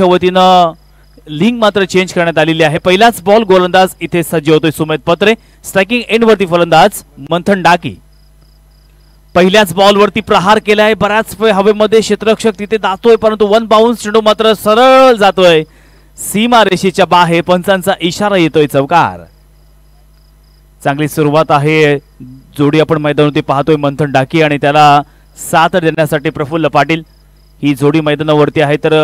अलिबागच्या वतीनं लिंक मात्र चेंज करण्यात आलेली आहे। पहिलाच बॉल गोलंदाज इथे सज्ज होतोय सुमित पत्रे, स्ट्रायकिंग एंड वरती फलंदाज मंथन डाकी। पहिल्याच बॉल वरती प्रहार केलाय, बराच वेळ हवेमध्ये क्षेत्ररक्षक तिथे जातोय परंतु वन बाउन्स चेंडू मात्र सरळ जातोय सीमा रेषेच्या बाहेर, पंचांचा इशारा येतोय चौकार। चांगली सुरुवात आहे, जोडी आपण मैदानावरती पाहतोय मंथन डाकी आणि त्याला साथ देण्यासाठी प्रफुल्ल पाटील ही जोडी मैदानावरती आहे। तर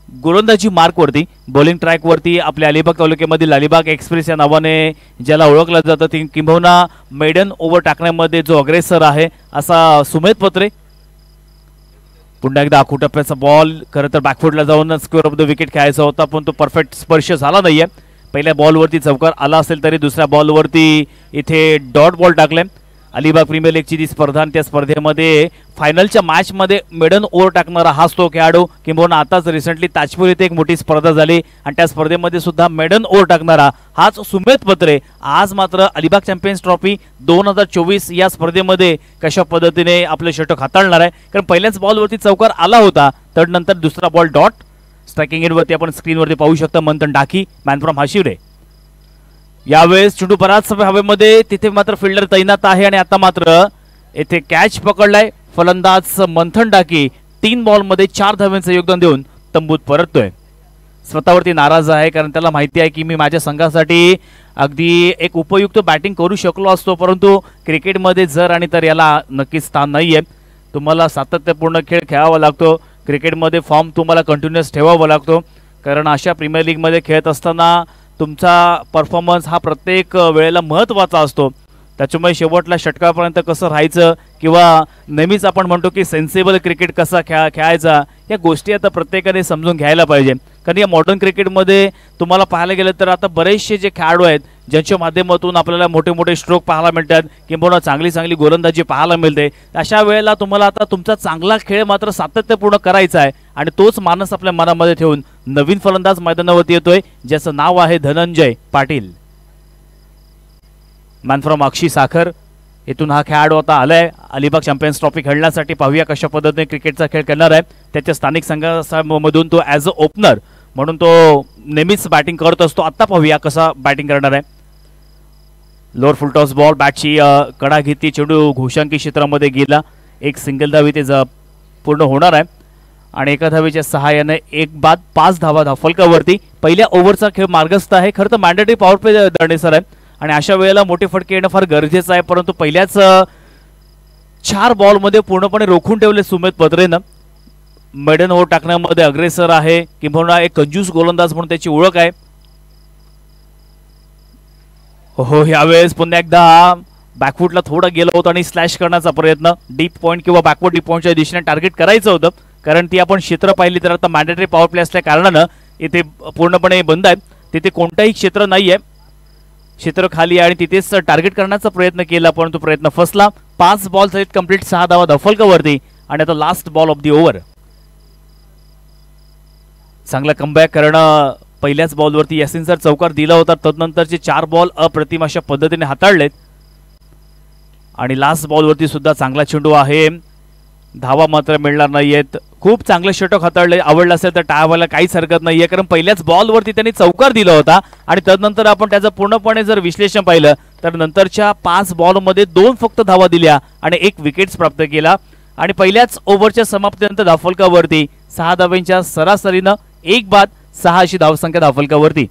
गोलंदाजी मार्क वरती बॉलिंग ट्रॅक वरती आपल्या अलिबाग तालुक्यामधील अलिबाग एक्सप्रेस या नावाने ज्याला ओळखलं जातं ती किंबहुना मेडन ओव्हर टाकण्यामध्ये जो अग्रेसर आहे असा सुमित पत्रे। पुन्हा एकदा आखू टप्प्याचा बॉल, खरं तर बॅकफुटला जाऊन स्क्वेअर ऑफ द विकेट खेळायचा होता पण तो परफेक्ट स्पर्श झाला नाहीये। पहिल्या बॉलवरती चौकार आला असेल तरी दुसऱ्या बॉलवरती इथे डॉट बॉल टाकले। अलिबाग प्रीमियर लीगची ती स्पर्धा आणि त्या स्पर्धेमध्ये फायनलच्या मॅच मध्ये मेडन ओव्हर टाकणारा हाच तो खेळाडू, किंबहुना आताच रिसेंटली ताजपूर इथे एक मोठी स्पर्धा झाली आणि त्या स्पर्धेमध्ये सुद्धा मेडन ओव्हर टाकणारा हाच सुमित पत्रे आज मात्र अलिबाग चॅम्पियन्स ट्रॉफी 2024 या स्पर्धेमध्ये कशा पद्धतीने आपले षटक हाताळणार आहे। कारण पहिल्याच बॉलवरती चौकार आला होता, तर नंतर दुसरा बॉल डॉट, स्ट्रायकिंग एंड वरती आपण स्क्रीनवरती पाहू शकता मंथन डाकी मॅन फ्रॉम हाशिवरे। यावेळेस चेंडू बराच हवेमध्ये, तिथे मात्र फिल्डर तैनात आहे आणि आता मात्र येथे कॅच पकडलाय फलंदाज मंथन डाकी। 3 बॉलमध्ये 4 धावांचं योगदान देऊन तंबूत परततोय। स्वतःवरती नाराज आहे कारण त्याला माहिती आहे की मी माझ्या संघासाठी अगदी एक उपयुक्त बॅटिंग करू शकलो असतो, परंतु क्रिकेटमध्ये जर आणि तर याला नक्कीच स्थान नाहीये। तुम्हाला सातत्यपूर्ण खेळ खेळावा लागतो, क्रिकेटमध्ये फॉर्म तुम्हाला कंटिन्युअस ठेवावा लागतो, कारण अशा प्रीमियर लीगमध्ये खेळत असताना तुमचा परफॉर्मन्स हा प्रत्येक वेळेला महत्त्वाचा असतो। त्याच्यामुळे शेवटला षटकापर्यंत कसं राहायचं किंवा नेहमीच आपण म्हणतो की सेन्सिबल क्रिकेट कसा खेळायचा, या गोष्टी आता प्रत्येकाने समजून घ्यायला पाहिजे। कारण या मॉडर्न क्रिकेटमध्ये तुम्हाला पाहायला गेलं तर आता बरेचसे जे खेळाडू आहेत ज्यांच्या माध्यमातून आपल्याला मोठे मोठे स्ट्रोक पाहायला मिळतात किंवा चांगली चांगली गोलंदाजी पाहायला मिळते, अशा वेळेला तुम्हाला आता तुमचा चांगला खेळ मात्र सातत्यपूर्ण करायचा आहे आणि तोच मानस आपल्या मनामध्ये ठेवून नवीन फलंदाज मैदानावरती येतोय ज्याचं नाव आहे धनंजय पाटील, मॅन फ्रॉम अक्षी साखर। इथून हा खेळाडू आता आलाय अलिबाग चॅम्पियन्स ट्रॉफी खेळण्यासाठी। पाहूया कशा पद्धतीने क्रिकेटचा खेळ करणार आहे। त्याच्या स्थानिक संघामधून तो ॲज अ ओपनर म्हणून तो नेहमीच बॅटिंग करत असतो। आता पाहूया कसा बॅटिंग करणार आहे। लोअर फुल टॉस बॉल, बॅटची कडा घेतली, चेंडू घोषांकी क्षेत्रामध्ये गेला, एक सिंगल धाव इथे पूर्ण होणार आहे आणि एका धावेच्या सहाय्याने 1 बाद 5 धावा धावफलकावरती। पहिल्या ओव्हरचा खेळ मार्गस्थ आहे, खरं तर मॅन्डेटरी पॉवर प्ले दंडेसर आहे आणि अशा वेळेला मोठे फटके येणं फार गरजेचं आहे, परंतु पहिल्याच 4 बॉलमध्ये पूर्णपणे रोखून ठेवले सुमित पत्रेनं। मेडन ओव्हर टाकण्यामध्ये अग्रेसर आहे किंवा एक कंजूस गोलंदाज म्हणून त्याची ओळख आहे। हो, यावेळेस पुन्हा एकदा बॅकफुटला थोडा गेला होता आणि स्लॅश करण्याचा प्रयत्न, डीप पॉइंट किंवा बॅकवर्ड डीप पॉइंटच्या दिशेने टार्गेट करायचं होतं, कारण ती आपण क्षेत्र पाहिली तर आता मॅन्डेटरी पॉवर प्ले असल्या कारणानं इथे पूर्णपणे बंद आहे, तिथे कोणताही क्षेत्र नाहीये, क्षेत्र खाली आहे आणि तिथेच टार्गेट करण्याचा प्रयत्न केला परंतु प्रयत्न फसला। 5 बॉल सहित कंप्लीट 6 धावा धावफलकावरती आणि आता last ball of the over. चांगला कमबॅक करणं, पहिल्याच बॉलवरती यासिन सर चौकार दिला होता, तदनंतरचे 4 बॉल अप्रतिम अशा पद्धतीने हाताळलेत आणि लास्ट बॉलवरती सुद्धा चांगला चेंडू आहे, धावा मात्र मिळणार नाहीयेत। खूप चांगले षटक हाताळले, आवडलं असेल तर टाळायला काहीच हरकत नाहीये, कारण पहिल्याच बॉलवरती त्यांनी चौकार दिला होता आणि तदनंतर आपण त्याचं पूर्णपणे जर विश्लेषण पाहिलं तर नंतरच्या 5 बॉलमध्ये 2 फक्त धावा दिल्या आणि 1 विकेट्स प्राप्त केला आणि पहिल्याच ओव्हरच्या समाप्तीनंतर धावफलकावरती 6 धावांच्या सरासरीनं 1 बाद 6 अशी धावसंख्या धावफलकावरती।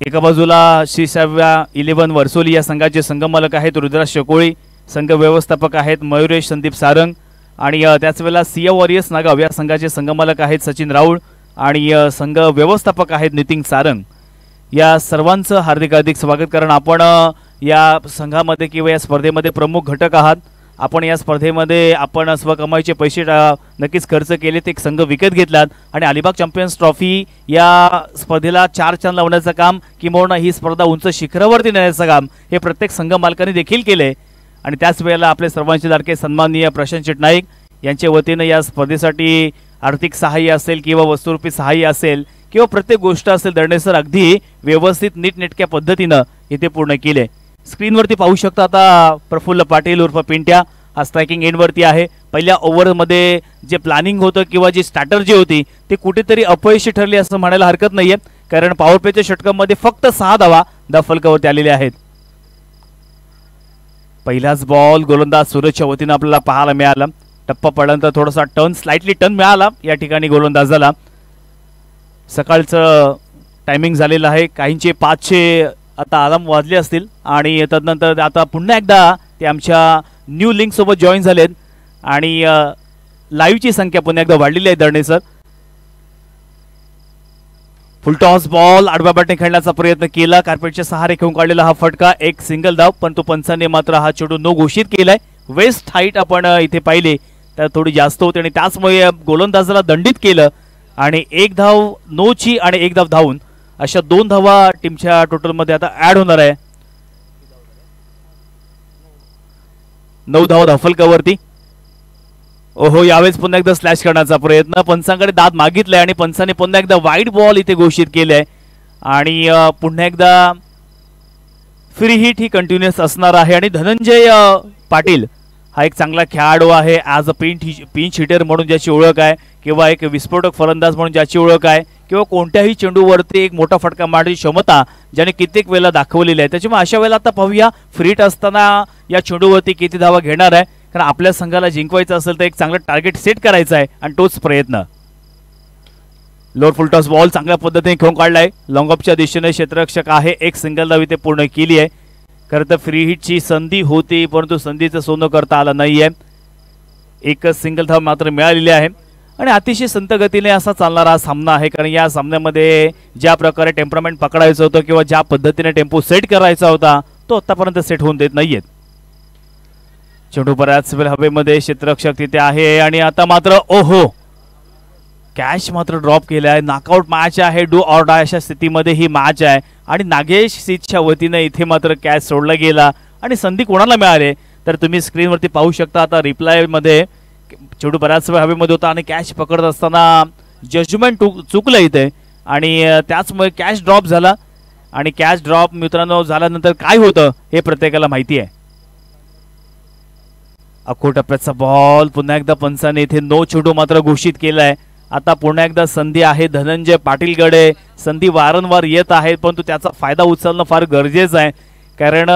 एका बाजूला श्री साव्या 11 वर्सोली या संघाचे संघमालक आहेत रुद्राज शकोळी, संघ व्यवस्थापक आहेत मयुरेश संदीप सारंग आणि त्याच वेळेला सिया वॉरियर्स नागाव या संघाचे संघमालक आहेत सचिन राऊळ आणि संघ व्यवस्थापक आहेत नितीन सारंग। या सर्वांचं हार्दिक हार्दिक स्वागत, कारण आपण या संघामध्ये किंवा या स्पर्धेमध्ये प्रमुख घटक आहात। आपण या स्पर्धेमध्ये आपण स्वकमाईचे पैसे नक्कीच खर्च केलेत, एक संघ विकत घेतलात आणि अलिबाग चॅम्पियन्स ट्रॉफी या स्पर्धेला 4 चांद लावण्याचं काम किंवा ही स्पर्धा उंच शिखरावरती नेण्याचं काम हे प्रत्येक संघ मालकांनी देखील केले आणि त्याच वेळेला आपले सर्वांचे लाडके सन्माननीय प्रशांत चिटनाईक यांच्या वतीने या स्पर्धेसाठी आर्थिक सहाय्य असेल किंवा वस्तुरूपी सहाय्य असेल किंवा प्रत्येक गोष्ट असेल दंडेसर अगदी व्यवस्थित नीटनेटक्या पद्धतीनं इथे पूर्ण केले। स्क्रीनवरती पाहू शकता आता प्रफुल्ल पाटील उर्फ पिंट्या हा स्ट्रायकिंग एंडवरती आहे. पहिल्या ओव्हरमध्ये जे प्लॅनिंग होतं किंवा जी स्ट्रॅटर्जी होती ते कुठेतरी अपयशी ठरली असं म्हणायला हरकत नाहीये, कारण पॉवर प्लेच्या षटकामध्ये फक्त 6 धावा फलकावरती आलेल्या आहेत. पहिलाच बॉल गोलंदाज सूरजच्या वतीनं आपल्याला पाहायला मिळाला. टप्पा पडल्यानंतर थोडासा स्लाइटली टर्न मिळाला या ठिकाणी गोलंदाजाला. सकाळचं टायमिंग झालेलं आहे, काहींचे 5चे आता अलार्म वाजले असतील आणि तदनंतर आता पुन्हा एकदा ते आमच्या न्यू लिंक सोबत जॉईन झालेत आणि लाईव्हची संख्या पुन्हा एकदा वाढलेली आहे. दर्णे सर फुलटॉस बॉल आडव्या बाटने खेळण्याचा प्रयत्न केला, कार्पेटच्या सहारे घेऊन काढलेला हा फटका, एक सिंगल धाव, पण तो पंचाने मात्र हा चेंडू नो घोषित केलाय. वेस्ट हाईट आपण इथे पाहिले तर थोडी जास्त होते आणि त्याचमुळे गोलंदाजाला दंडित केलं आणि 1 धाव नोची आणि 1 धाव धावून अशा 2 धावा टीमच्या टोटलमध्ये आता ऍड होणार आहे. 9 धावा धावफलकावरती. ओहो, यावेळेस पुन्हा एकदा स्लॅश करण्याचा प्रयत्न, पंचांकडे दाद मागितले आणि पंचाने पुन्हा एकदा वाईड बॉल इथे घोषित केलाय आणि पुन्हा एकदा फ्री हिट ही कंटिन्युअस असणार आहे. आणि धनंजय पाटील हा एक चांगला खेळाडू आहे, ॲज अ पिंच हिटर म्हणून ज्याची ओळख आहे किंवा एक विस्फोटक फलंदाज म्हणून ज्याची ओळख आहे किंवा कोणत्याही चेंडूवरती एक मोठा फटका मारण्याची क्षमता ज्याने कित्येक वेळेला दाखवलेली आहे. त्याच्यामुळे अशा वेळेला आता पाहूया फ्री हिट असताना या चेंडूवरती किती धावा घेणार आहे, कारण आपल्या संघाला जिंकवायचं असेल तर एक चांगलं टार्गेट सेट करायचं आहे आणि तोच प्रयत्न. लोअर फुलटॉस बॉल चांगल्या पद्धतीने खेळून काढलाय, लॉंगऑफच्या दिशेने क्षेत्ररक्षक आहे, एक सिंगल धाव इथे पूर्ण केली आहे. खरं तर फ्री हिटची संधी होती परंतु संधीचं सोनं करता आलं नाहीये, एकच सिंगल धाव मात्र मिळालेली आहे आणि अतिशय संत गतीने असा चालणारा हा सामना आहे, कारण या सामन्यामध्ये ज्या प्रकारे टेम्परामेंट पकडायचं होतं किंवा ज्या पद्धतीने टेम्पो सेट करायचा होता तो आतापर्यंत सेट होऊन देत नाहीयेत. चेंडू बऱ्याच वेळ हवेमध्ये, क्षेत्ररक्षक तिथे आहे आणि आता मात्र ओहो, कॅच मात्र ड्रॉप केलाय. नॉकआउट मॅच आहे, डू ऑर डाय अशा स्थितीमध्ये ही मॅच आहे आणि नागेश सीच्या वतीने इथे मात्र कॅच सोडला गेला आणि संधी कोणाला मिळाली तर तुम्ही स्क्रीनवरती पाहू शकता. आता रिप्लाय मध्ये चेंडू बऱ्याच वेळ हवेमध्ये होता आणि कॅच पकडत असताना जजमेंट चुकलं इथे आणि त्याचमुळे कॅच ड्रॉप झाला आणि कॅच ड्रॉप मित्रांनो झाल्यानंतर काय होतं हे प्रत्येकाला माहिती आहे. अख्खो टप्प्याचा बॉल पुन्हा एकदा पंचाने इथे नो चेंडू मात्र घोषित केलाय. आता पुन्हा एकदा संधी आहे धनंजय पाटीलकडे, संधी वारंवार येत आहेत परंतु त्याचा फायदा उचलणं फार गरजेचं आहे, कारण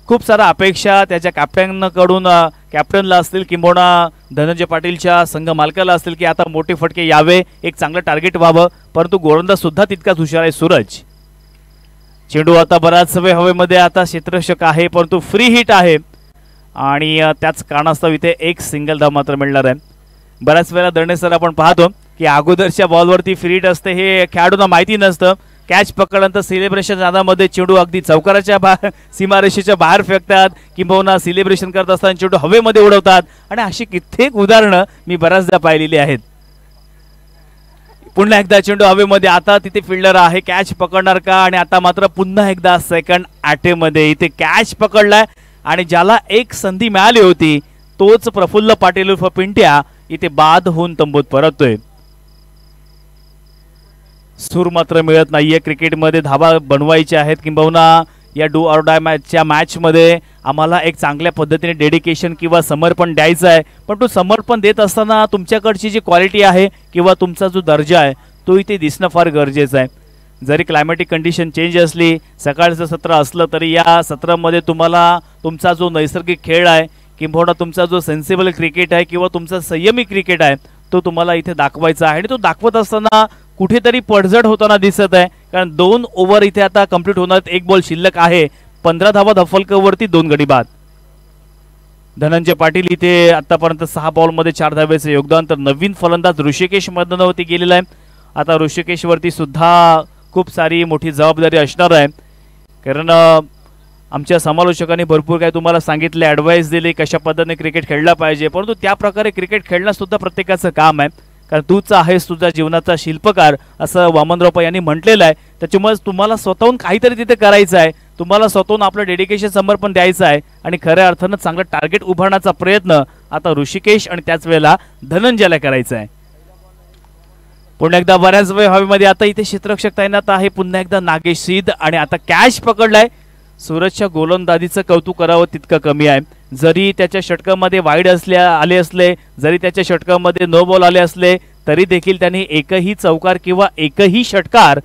खूप साऱ्या अपेक्षा त्याच्या कॅप्टनकडून कॅप्टनला असतील किंबहुना धनंजय पाटीलच्या संघ मालकाला असतील की आता मोठे फटके यावे, एक चांगलं टार्गेट व्हावं, परंतु गोलंदाज सुद्धा तितकाच हुशार आहे सूरज. चेंडू आता बराच वेळ हवेमध्ये, आता क्षेत्ररक्षक आहे परंतु फ्री हिट आहे आणि त्याच कारणास्तव इथे एक सिंगल धाव मात्र मिळणार आहे. बऱ्याच वेळा दर्णे सर आपण पाहतो की अगोदरच्या बॉलवरती फ्री हिट असते हे खेळाडूंना माहिती नसतं, कॅच पकडल्यानंतर सेलिब्रेशन नादामध्ये चेंडू अगदी चौकाराच्या सीमारेषेच्या बाहेर फेकतात किंबहुना सेलिब्रेशन करत असताना चेंडू हवेमध्ये उडवतात आणि अशी कित्येक उदाहरणं मी बऱ्याचदा पाहिलेली आहेत. पुन्हा एकदा चेंडू हवेमध्ये, आता तिथे फिल्डर आहे, कॅच पकडणार का आणि आता मात्र पुन्हा एकदा सेकंड अटेम्प्टमध्ये इथे कॅच पकडलाय आणि ज्याला एक संधी मिळाली होती तोच प्रफुल्ल पाटील उर्फ पिंट्या इथे बाद होऊन तंबूत परततोय. सूर मात्र मिळत नाहीये, क्रिकेटमध्ये धावा बनवायच्या आहेत किंबहुना या डू ऑर डाय मॅचच्या मॅचमध्ये आम्हाला एक चांगल्या पद्धतीने डेडिकेशन किंवा समर्पण द्यायचं आहे, पण तो समर्पण देत असताना तुमच्याकडची जी क्वालिटी आहे किंवा तुमचा जो दर्जा आहे तो इथे दिसणं फार गरजेचं आहे. जरी क्लायमॅटिक कंडिशन चेंज असली, सकाळचं सत्र असलं तरी या सत्रामध्ये तुम्हाला तुमचा जो नैसर्गिक खेळ आहे किंबहुना तुमचा जो सेन्सिबल क्रिकेट आहे किंवा तुमचा संयमी क्रिकेट आहे तो तुम्हाला इथे दाखवायचा आहे आणि तो दाखवत असताना कुठेतरी पडझड होताना दिसत आहे, कारण 2 ओव्हर इथे आता कंप्लीट होणार, 1 बॉल शिल्लक आहे, 15 धावा धावफलकावरती 2 गडी बाद. धनंजय पाटील इथे आतापर्यंत 6 बॉलमध्ये 4 धावेचे योगदान, तर नवीन फलंदाज ऋषिकेश मैदानावरती गेलेला आहे. आता ऋषिकेशवरती सुद्धा खूप सारी मोठी जबाबदारी असणार आहे, कारण आमच्या समालोचकांनी भरपूर काही तुम्हाला सांगितले, ॲडवाईस दिली कशा पद्धतीने क्रिकेट खेळला पाहिजे, परंतु त्या प्रकारे क्रिकेट खेळणं सुद्धा प्रत्येकाचं काम आहे, कारण तूच आहेस तुझ्या जीवनाचा शिल्पकार असं वामनराव यांनी म्हटलेलं आहे. त्याच्यामुळे तुम्हाला स्वतःहून काहीतरी तिथे करायचं आहे, तुम्हाला स्वतःहून आपलं डेडिकेशन समर्पण द्यायचं आहे आणि खऱ्या अर्थानं चांगलं टार्गेट उभारण्याचा प्रयत्न आता ऋषिकेश आणि त्याच वेळेला धनंजयला करायचा आहे. पुन्हा एकदा बऱ्याच वेळ हवेमध्ये, आता इथे क्षेत्ररक्षक तैनात आहे, पुन्हा एकदा नागेश सिद्ध आणि आता कॅच पकडलाय. सूरजच्या गोलंदाजीचं कौतुक करावं तितकं कमी आहे. जरी त्याच्या षटकामध्ये वाईड आले असले, जरी त्याच्या षटकामध्ये नो बॉल आले असले, तरी देखील त्यांनी एकही चौकार किंवा एकही षटकार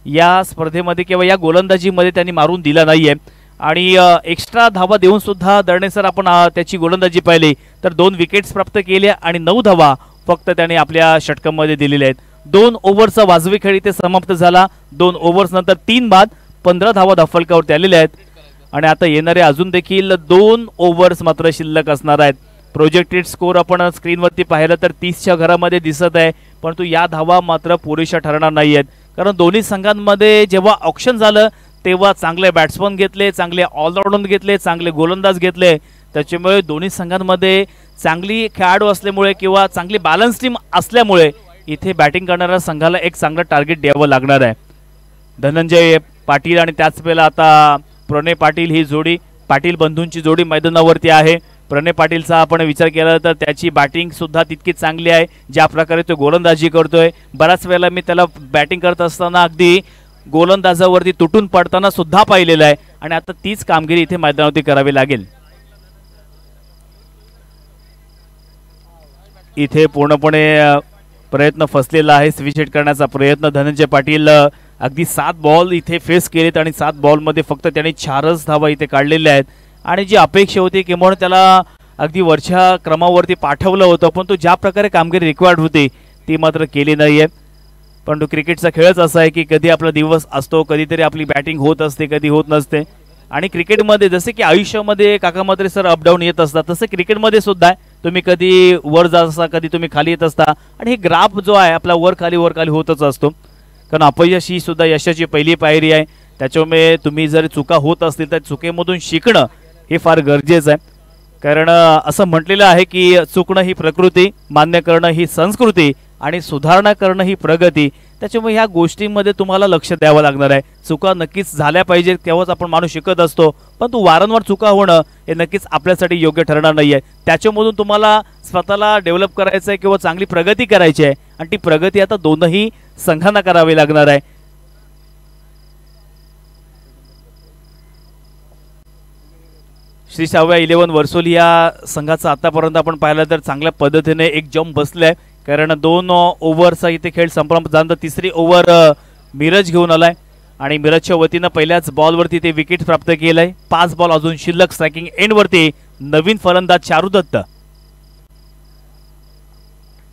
या स्पर्धेमध्ये किंवा या गोलंदाजीमध्ये त्यांनी मारून दिला नाहीये. आणि एक्स्ट्रा धावा देऊन सुद्धा दरणे सर आपण त्याची गोलंदाजी पाहिली तर 2 विकेट्स प्राप्त केल्या आणि 9 धावा फक्त त्याने आपल्या षटकामध्ये दिलेल्या आहेत. 2 ओव्हरचा वाजवी खेळ इथे समाप्त झाला. 2 ओव्हर्स नंतर 3 बाद 15 धावा धाफलकावरती आलेल्या आहेत. आणि आता येणारे अजून देखील 2 ओव्हर्स मात्र शिल्लक असणार आहेत. प्रोजेक्टेड स्कोर आपण स्क्रीनवरती पाहिलं तर 30च्या घरामध्ये दिसत आहे, परंतु या धावा मात्र पुरेशा ठरणार नाही आहेत. कारण दोन्ही संघांमध्ये जेव्हा ऑक्शन झालं तेव्हा चांगले बॅट्समन घेतले, चांगले ऑलराऊंडर घेतले, चांगले गोलंदाज घेतले. त्याच्यामुळे दोन्ही संघांमध्ये चांगली खेळाडू असल्यामुळे किंवा चांगली बॅलन्स टीम असल्यामुळे इथे बॅटिंग करणाऱ्या संघाला एक चांगलं टार्गेट द्यावं लागणार आहे. धनंजय पाटील आणि त्याच वेळेला आता प्रणय पाटील ही जोडी, पाटील बंधूंची जोडी मैदानावरती आहे. प्रणय पाटीलचा आपण विचार केला तर त्याची बॅटिंग सुद्धा तितकीच चांगली आहे. ज्या प्रकारे तो गोलंदाजी करतोय, बऱ्याच वेळेला मी त्याला बॅटिंग करत असताना अगदी गोलंदाजावरती तुटून पडताना सुद्धा पाहिलेलं आहे. आणि आता तीच कामगिरी इथे मैदानावरती करावी लागेल. इथे पूर्णपणे प्रयत्न फसलेला आहे. स्विचेट करण्याचा प्रयत्न धनंजय पाटील अगदी 7 बॉल इथे फेस केलेत आणि 7 बॉलमध्ये फक्त त्याने 4च धावा इथे काढलेल्या आहेत. आणि जी अपेक्षा होती किंवा त्याला अगदी वरच्या क्रमावरती पाठवलं होतं, पण तो ज्या प्रकारे कामगिरी रिक्वायर्ड होती ती मात्र केली नाहीये. परंतु क्रिकेटचा खेळच असा आहे की कधी आपला दिवस असतो, कधीतरी आपली बॅटिंग होत असते, कधी होत नसते. आणि क्रिकेटमध्ये जसे की आयुष्यामध्ये काका मात्रे सर अपडाऊन येत असतात, तसं क्रिकेटमध्ये सुद्धा आहे. तुम्ही कधी वर जात असता, कधी तुम्ही खाली येत असता. आणि हे ग्राफ जो आहे आपला वर खाली होतच असतो. कारण अपयश ही सुद्धा यशाची पहिली पायरी आहे. त्याच्यामुळे तुम्ही जर चुका होत असतील तर चुकीमधून शिकणं हे फार गरजेचं आहे. कारण असं म्हटलेलं आहे की चुकणं ही प्रकृती, मान्य करणं ही संस्कृती आणि सुधारणा करणं ही प्रगती. त्याच्यामुळे ह्या गोष्टींमध्ये तुम्हाला लक्ष द्यावं लागणार आहे. चुका नक्कीच झाल्या पाहिजेत, तेव्हाच आपण माणूस शिकत असतो. पण तू वारंवार चुका होणं हे नक्कीच आपल्यासाठी योग्य ठरणार नाही आहे. त्याच्यामधून तुम्हाला स्वतःला डेव्हलप करायचं आहे किंवा चांगली प्रगती करायची आहे. आणि ती प्रगती आता दोनही संघांना करावी लागणार आहे. श्री सावळ्या 11 वर्सोली या संघाचा आतापर्यंत आपण पाहिलं तर चांगल्या पद्धतीने एक जंप बसलाय. कारण 2 ओव्हरचा इथे खेळ संपल्यानंतर तिसरी ओव्हर मिरज घेऊन आलाय आणि मिरजच्या वतीनं पहिल्याच बॉलवरती ते विकेट प्राप्त केलंय. 5 बॉल अजून शिल्लक. स्ट्रायकिंग एंडवरती नवीन फलंदाज चारू दत्त.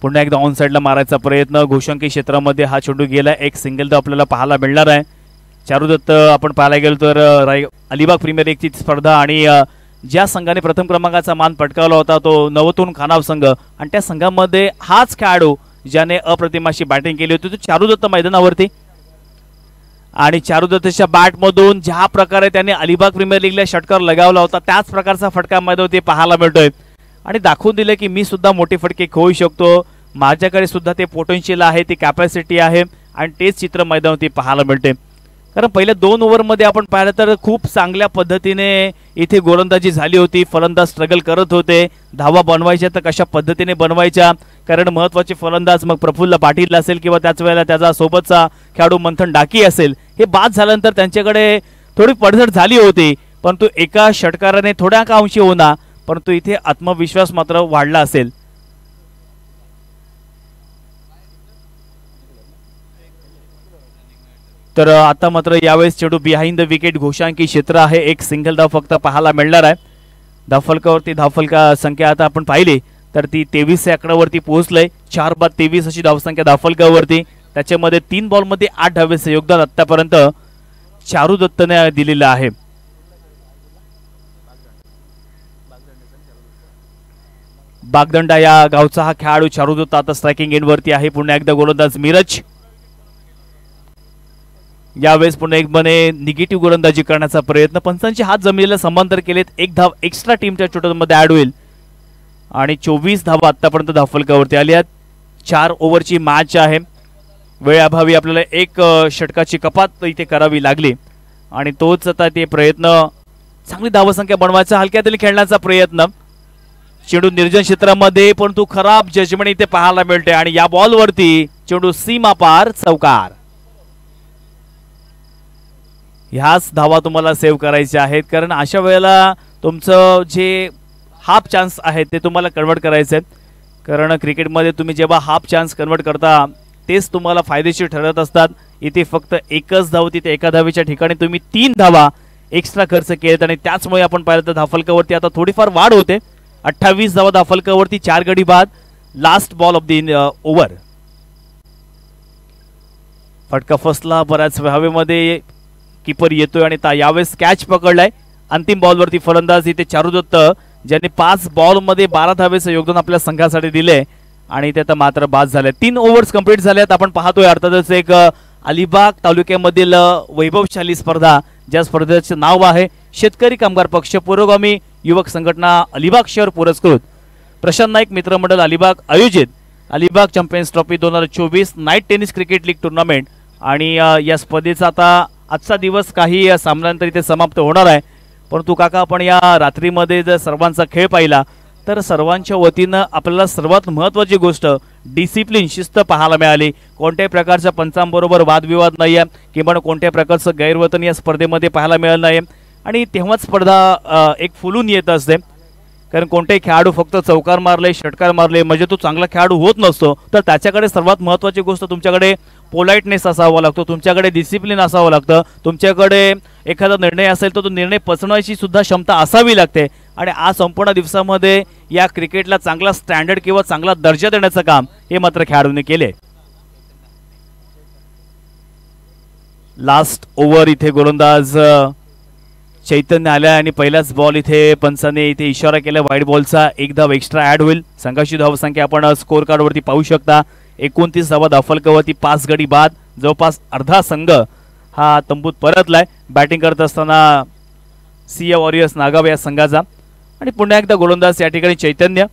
पुन्हा एकदा ऑन साइडला मारायचा प्रयत्न. घोषंकी क्षेत्रामध्ये हा चेंडू गेलाय. एक सिंगल तर आपल्याला पाहायला मिळणार आहे. चारू दत्त आपण पाहायला गेलो तर अलिबाग प्रीमियर लीगची स्पर्धा आणि ज्या संघाने प्रथम क्रमांकाचा मान पटकावला होता तो नवतून खानाव संघ, आणि त्या संघामध्ये हाच खेळाडू ज्याने अप्रतिमाशी बॅटिंग केली होती तो चारू दत्त मैदानावरती. आणि चारू दत्तच्या बॅटमधून ज्या प्रकारे त्याने अलिबाग प्रीमियर लीगला षटकार लगावला होता त्याच प्रकारचा फटका मैदानावरती पाहायला मिळतोय. आणि दाखवून दिले की मी सुद्धा मोठे फटके खेळू शकतो, माझ्याकडे सुद्धा ते पोटेन्शियल आहे, ती कॅपॅसिटी आहे. आणि तेच चित्र मैदानावरती पाहायला मिळते. कारण पहिल्या 2 ओव्हरमध्ये आपण पाहिलं तर खूप चांगल्या पद्धतीने इथे गोलंदाजी झाली होती. फलंदाज स्ट्रगल करत होते. धावा बनवायच्या तर कशा पद्धतीने बनवायच्या, कारण महत्त्वाचे फलंदाज मग प्रफुल्ल पाटील असेल किंवा त्याच वेळेला त्याचा सोबतचा खेळाडू मंथन डाकी असेल, हे बाद झाल्यानंतर त्यांच्याकडे थोडी पडझड झाली होती. परंतु एका षटकाराने थोड्या का अंशी होणार, परंतु इथे आत्मविश्वास मात्र वाढला असेल. तर आता मात्र यावेळेस चेंडू बिहाइंड द विकेट घोषांकी क्षेत्र आहे. एक सिंगल धाव फक्त पाहायला मिळणार आहे. धावफलकावरती धावफलका संख्या आता आपण पाहिली तर ती 23 आकड्यावरती पोहोचलंय. 4 बाद 23 अशी धावसंख्या धावफलकावरती. त्याच्यामध्ये 3 बॉलमध्ये 8 धावेचं योगदान आतापर्यंत चारू दत्तने दिलेलं आहे. बागदंडा या गावचा हा खेळाडू चारू दत्त आता स्ट्रायकिंग एंडवरती आहे. पुन्हा एकदा गोलंदाज मिरज. यावेळेस पुन्हा एक बने निगेटिव्ह गोलंदाजी करण्याचा प्रयत्न. पंचांचे हात जमिनीला समांतर केलेत. 1 धाव एक्स्ट्रा टीमच्या चोटमध्ये ऍड होईल आणि 24 धावा आतापर्यंत धावफलकावरती आली आहेत. 4 ओव्हरची मॅच आहे. वेळाभावी आपल्याला एक षटकाची कपात इथे करावी लागली आणि तोच आता ते प्रयत्न चांगली धावसंख्या बनवायचा हलक्यातली खेळण्याचा प्रयत्न. चेंडू निर्जन क्षेत्रामध्ये परंतु खराब जजमेंट इथे पाहायला मिळते आणि या बॉलवरती चेंडू सीमा पार चौकार. ह्याच धावा तुम्हाला सेव्ह करायच्या आहेत, कारण अशा वेळेला तुमचं जे हाफ चान्स आहे ते तुम्हाला कन्वर्ट करायचे आहेत. कारण क्रिकेटमध्ये तुम्ही जेव्हा हाफ चान्स कन्वर्ट करता तेच तुम्हाला फायदेशीर ठरत असतात. इथे फक्त एकच धाव, तिथे एका धावेच्या ठिकाणी तुम्ही 3 धावा एक्स्ट्रा खर्च केलेत आणि त्याचमुळे आपण पाहिलं तर धावफलकावरती आता थोडीफार वाढ होते. 28 धावा धावफलकावरती, 4 गडी बाद. Last ball of the over. फटका फसला बऱ्याच हवेमध्ये, कीपर येतोय आणि यावेळेस कॅच पकडलाय. अंतिम बॉलवरती फलंदाज इथे चारू दत्त, ज्यांनी 5 बॉलमध्ये 12 धावेचं योगदान आपल्या संघासाठी दिले आणि ते आता मात्र बाद झाले. 3 ओव्हर्स कंप्लीट झाल्यात. आपण पाहतोय अर्थातच एक अलिबाग तालुक्यामधील वैभवशाली स्पर्धा, ज्या स्पर्धेचे नाव आहे शेतकरी कामगार पक्ष पुरोगामी युवक संघटना अलिबाग शहर पुरस्कृत प्रशांत नाईक मित्रमंडळ अलिबाग आयोजित Alibag champions trophy 2024 night tennis cricket league tournament. आणि या स्पर्धेचा आता आजचा दिवस काही सामन्यांतर इथे समाप्त होणार आहे. परंतु काका, आपण या रात्रीमध्ये जर सर्वांचा खेळ पाहिला तर सर्वांच्या वतीनं आपल्याला सर्वात महत्त्वाची गोष्ट डिसिप्लिन, शिस्त पाहायला मिळाली. कोणत्याही प्रकारच्या पंचांबरोबर वादविवाद नाही आहे, किंवा कोणत्याही प्रकारचं गैरवर्तन या स्पर्धेमध्ये पाहायला मिळालं नाही. आणि तेव्हाच स्पर्धा एक फुलून येत असते. कारण कोणतेही खेळाडू फक्त चौकार मारले, षटकार मारले म्हणजे तो चांगला खेळाडू होत नसतो. तर त्याच्याकडे सर्वात महत्त्वाची गोष्ट तुमच्याकडे पोलाइटनेस असावा लागतो, तुमच्याकडे डिसिप्लिन असावं लागतं, तुमच्याकडे एखादा निर्णय असेल तर तो निर्णय पचवण्याची सुद्धा क्षमता असावी लागते. आणि आज संपूर्ण दिवसामध्ये या क्रिकेटला चांगला स्टँडर्ड किंवा चांगला दर्जा देण्याचं काम हे मात्र खेळाडूंनी केले. लास्ट ओव्हर इथे गोलंदाज चैतन्य आल्या आणि पहिलाच बॉल इथे पंचाने इथे इशारा केला वाईड बॉलचा. 1 धाव एक्स्ट्रा ऍड होईल. संघाची धावसंख्या आपण स्कोर कार्डवरती पाहू शकता. 29 धावा धावफलकावरती, 5 गडी बाद. जवळपास अर्धा संघ हा तंबूत परतलाय. बॅटिंग करत असताना सिया वॉरियर्स नागाव या संघाचा. आणि पुन्हा एकदा गोलंदाज या ठिकाणी चैतन्य.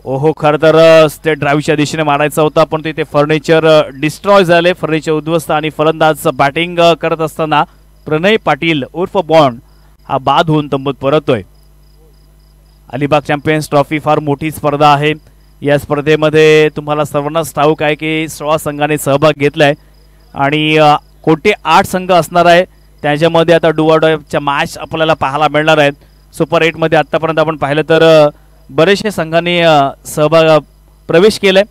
ओहो, खरं तर स्टेट ड्राईव्हच्या दिशेने मारायचा होता, पण इथे फर्निचर डिस्ट्रॉय झाले, फर्निचर उद्ध्वस्त. आणि फलंदाज बॅटिंग करत असताना प्रणय पाटील उर्फ बॉन्ड हा बाद होऊन तंबूत परततोय. अलिबाग चॅम्पियन्स ट्रॉफी फार मोठी स्पर्धा आहे. या स्पर्धेमध्ये तुम्हाला सर्वांनाच ठाऊक आहे की 16 संघाने सहभाग घेतलाय आणि कोणते 8 संघ असणार आहे. त्याच्यामध्ये आता डू ऑर डायच्या मॅच आपल्याला पाहायला मिळणार आहेत. सुपर 8 मध्ये आतापर्यंत आपण पाहिलं तर बरेचसे संघांनी सहभाग प्रवेश केलाय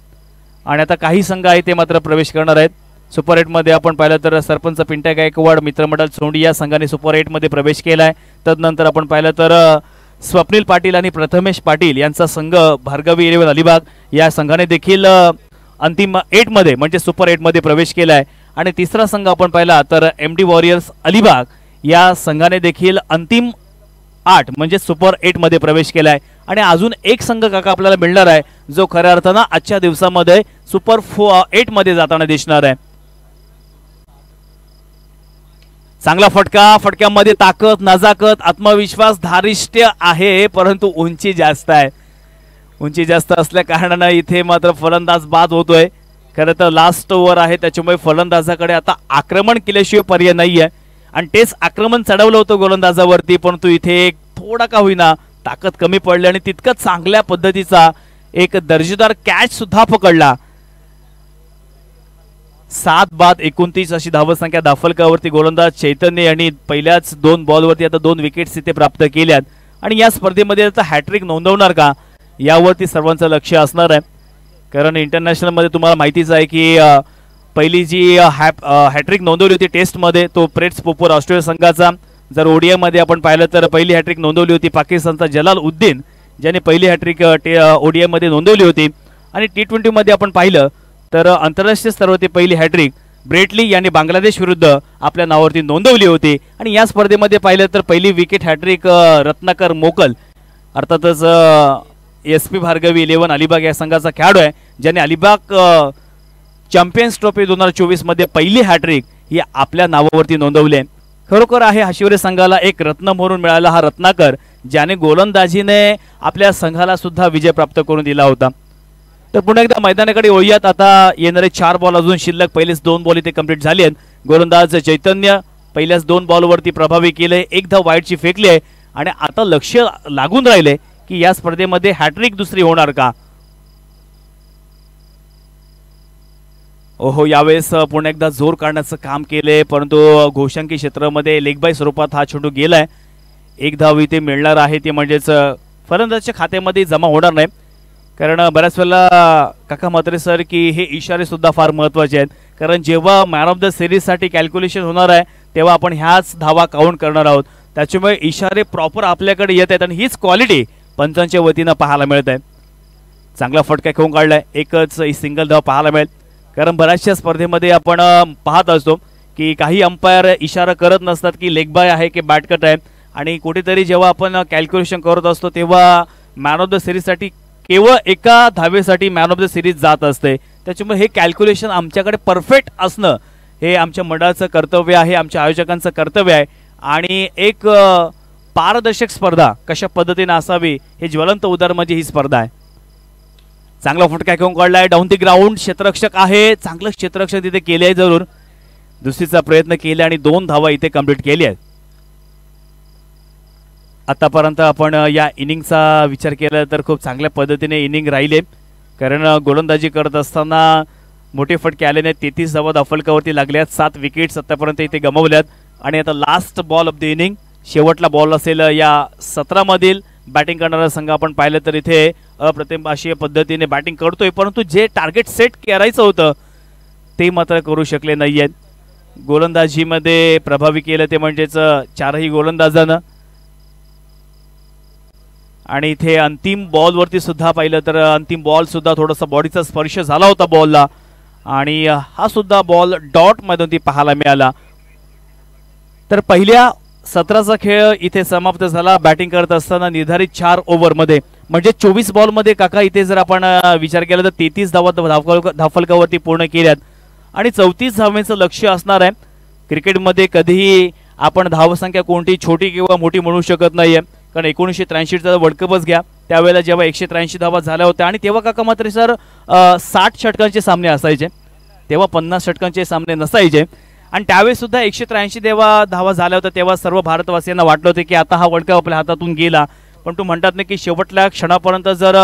आणि आता काही संघ आहेत ते मात्र प्रवेश करणार आहेत. सुपर 8 मध्ये आपण पाहिलं तर सरपंच पिंट्या गायकवाड मित्रमंडळ सोंडी या संघाने सुपर 8 मध्ये प्रवेश केलाय. तदनंतर आपण पाहिलं तर स्वप्नील पाटील आणि प्रथमेश पाटील यांचा संघ भार्गवी 11 अलिबाग या संघाने देखील अंतिम 8 मध्ये म्हणजे सुपर 8 मध्ये प्रवेश केलाय. आणि तिसरा संघ आपण पाहिला तर MD वॉरियर्स अलिबाग या संघाने देखील अंतिम 8 म्हणजे सुपर 8 मध्ये प्रवेश केलाय. आणि अजून एक संघ काका आपल्याला मिळणार आहे जो खऱ्या अर्थानं आजच्या दिवसामध्ये सुपर 8 मध्ये जाताना दिसणार आहे. चांगला फटका, फटक्यामध्ये ताकद, नजाकत, आत्मविश्वास, धारिष्ट्य आहे, परंतु उंची जास्त आहे. उंची जास्त असल्या कारणानं इथे मात्र फलंदाज बाद होतोय. खरं तर लास्ट ओव्हर आहे, त्याच्यामुळे फलंदाजाकडे आता आक्रमण केल्याशिवाय पर्याय नाहीये. आणि तेच आक्रमण चढवलं होतं गोलंदाजावरती, परंतु इथे थोडा का होईना ताकद कमी पडली आणि तितकंच चांगल्या पद्धतीचा एक दर्जेदार कॅच सुद्धा पकडला. 7 बाद 29 अशी धावसंख्या धावफलकावरती गोलंदाज चैतन्य यांनी पहिल्याच 2 बॉलवरती आता 2 विकेट्स इथे प्राप्त केल्यात. आणि या स्पर्धेमध्ये आता हॅट्रिक नोंदवणार का यावरती सर्वांचं लक्ष असणार आहे. कारण इंटरनॅशनल मध्ये तुम्हाला माहितीच आहे की पहिली जी हॅट्रिक नोंदवली होती टेस्टमध्ये तो प्रेट्स पोपोर ऑस्ट्रेलिया संघाचा. जर ओडीआय मध्ये आपण पाहिलं तर पहिली हॅट्रिक नोंदवली होती पाकिस्तानचा जलाल उद्दीन, ज्याने पहिली हॅट्रिक ओडीआय मध्ये नोंदवली होती. आणि T20 मध्ये आपण पाहिलं तर आंतरराष्ट्रीय स्तरावरती पहिली हॅट्रिक ब्रेटली यांनी बांगलादेश विरुद्ध आपल्या नावावरती नोंदवली होती. आणि या स्पर्धेमध्ये पाहिलं तर पहिली विकेट हॅट्रिक रत्नाकर मोकल अर्थातच SP भार्गवी 11 अलिबाग या संघाचा खेळाडू आहे, ज्याने अलिबाग चॅम्पियन्स ट्रॉफी 2024 मध्ये पहिली हॅट्रिक ही आपल्या नावावरती नोंदवली आहे. खरोखर आहे हाशिवरे संघाला एक रत्न म्हणून मिळाला हा रत्नाकर, ज्याने गोलंदाजीने आपल्या संघाला सुद्धा विजय प्राप्त करून दिला होता. तर पुन्हा एकदा मैदानाकडे वळूयात. आता येणारे 4 बॉल अजून शिल्लक. पहिलेच 2 बॉल इथे कंप्लीट झाले आहेत. गोलंदाज चैतन्य पहिल्याच 2 बॉलवरती प्रभावी केले, 1 धाव वाईडची फेकली आहे. आणि आता लक्ष लागून राहिले की या स्पर्धेमध्ये हॅट्रिक दुसरी होणार का. ओहो, यावेळेस पुन्हा एकदा जोर काढण्याचं काम केले, परंतु घोषांकी क्षेत्रामध्ये लेग बाय स्वरूपात हा चेंडू गेलाय. एक धाव इथे मिळणार आहे, ती म्हणजेच फलंदाजाच्या खात्यामध्ये जमा होणार नाही. कारण बऱ्याच वेळेला काका म्हात्रे सर की हे इशारे सुद्धा फार महत्त्वाचे आहेत. कारण जेव्हा मॅन ऑफ द सिरीजसाठी कॅल्क्युलेशन होणार आहे तेव्हा आपण ह्याच धावा काउंट करणार आहोत. त्याच्यामुळे इशारे प्रॉपर आपल्याकडे येत आहेत आणि हीच क्वालिटी पंचांच्या वतीनं पाहायला मिळत आहे. चांगला फटका खेळून काढलाय, एकच सिंगल धाव पाहायला मिळेल. कारण बऱ्याचशा स्पर्धेमध्ये आपण पाहत असतो की काही अंपायर इशारा करत नसतात की लेग बाय आहे की बॅट कट आहे, आणि कुठेतरी जेव्हा आपण कॅल्क्युलेशन करत असतो तेव्हा मॅन ऑफ द सिरीजसाठी केवळ एका धावेसाठी मॅन ऑफ द सिरीज जात असते. त्याच्यामुळे हे कॅल्क्युलेशन आमच्याकडे परफेक्ट असणं हे आमच्या मंडळाचं कर्तव्य आहे, आमच्या आयोजकांचं कर्तव्य आहे. आणि एक पारदर्शक स्पर्धा कशा पद्धतीने असावी हे ज्वलंत उदाहरण म्हणजे ही स्पर्धा आहे. चांगला फटका घेऊन काढलाय, डाऊन दी ग्राउंड. क्षेत्ररक्षक आहे, चांगलं क्षेत्ररक्षक तिथे केले आहे, जरूर दुसरीचा प्रयत्न केला आणि 2 धावा इथे कंप्लीट केली आहेत. आतापर्यंत आपण या इनिंगचा विचार केला तर खूप चांगल्या पद्धतीने इनिंग राहिले. कारण गोलंदाजी करत असताना मोठे फटके आले नाहीत. 33 धावा धाफलकावरती लागल्यात, 7 विकेट्स आतापर्यंत इथे गमावल्यात. आणि आता last ball of the inning, शेवटला बॉल असेल या 17 मधील. बॅटिंग करणारा संघ आपण पाहिलं तर इथे अप्रतिम अशी पद्धतीने बॅटिंग करतोय, परंतु जे टार्गेट सेट करायचं होतं ते मात्र करू शकले नाहीयेत. गोलंदाजीमध्ये प्रभावी केलं ते म्हणजेच 4ही गोलंदाजानं. आणि इथे अंतिम बॉलवरती सुद्धा पाहिलं तर अंतिम बॉल सुद्धा थोडासा बॉडीचा स्पर्श झाला होता बॉलला, आणि हा सुद्धा बॉल डॉट मधून ती पाहायला मिळाला. तर पहिल्या 17चा खेळ इथे समाप्त झाला. बॅटिंग करत असताना निर्धारित 4 ओव्हरमध्ये म्हणजे 24 बॉलमध्ये काका इथे जर आपण विचार केला तर 33 धावा धाफलकावरती पूर्ण केल्यात आणि 34 धावांचं लक्ष्य असणार आहे. क्रिकेटमध्ये कधीही आपण धावसंख्या कोणती छोटी किंवा मोठी म्हणू शकत नाहीये. कारण 1983चा वर्ल्ड कपच घ्या, त्यावेळेला जेव्हा 183 धावा झाल्या होत्या आणि तेव्हा काका मात्र सर 60 षटकांचे सामने असायचे, तेव्हा 50 षटकांचे सामने नसायचे. आणि त्यावेळेस सुद्धा 183 धावा झाल्या होत्या, तेव्हा सर्व भारतवासियांना वाटलं होतं की आता हा वर्ल्ड कप आपल्या हातातून गेला. पण तू म्हणतात ना की शेवटल्या क्षणापर्यंत जर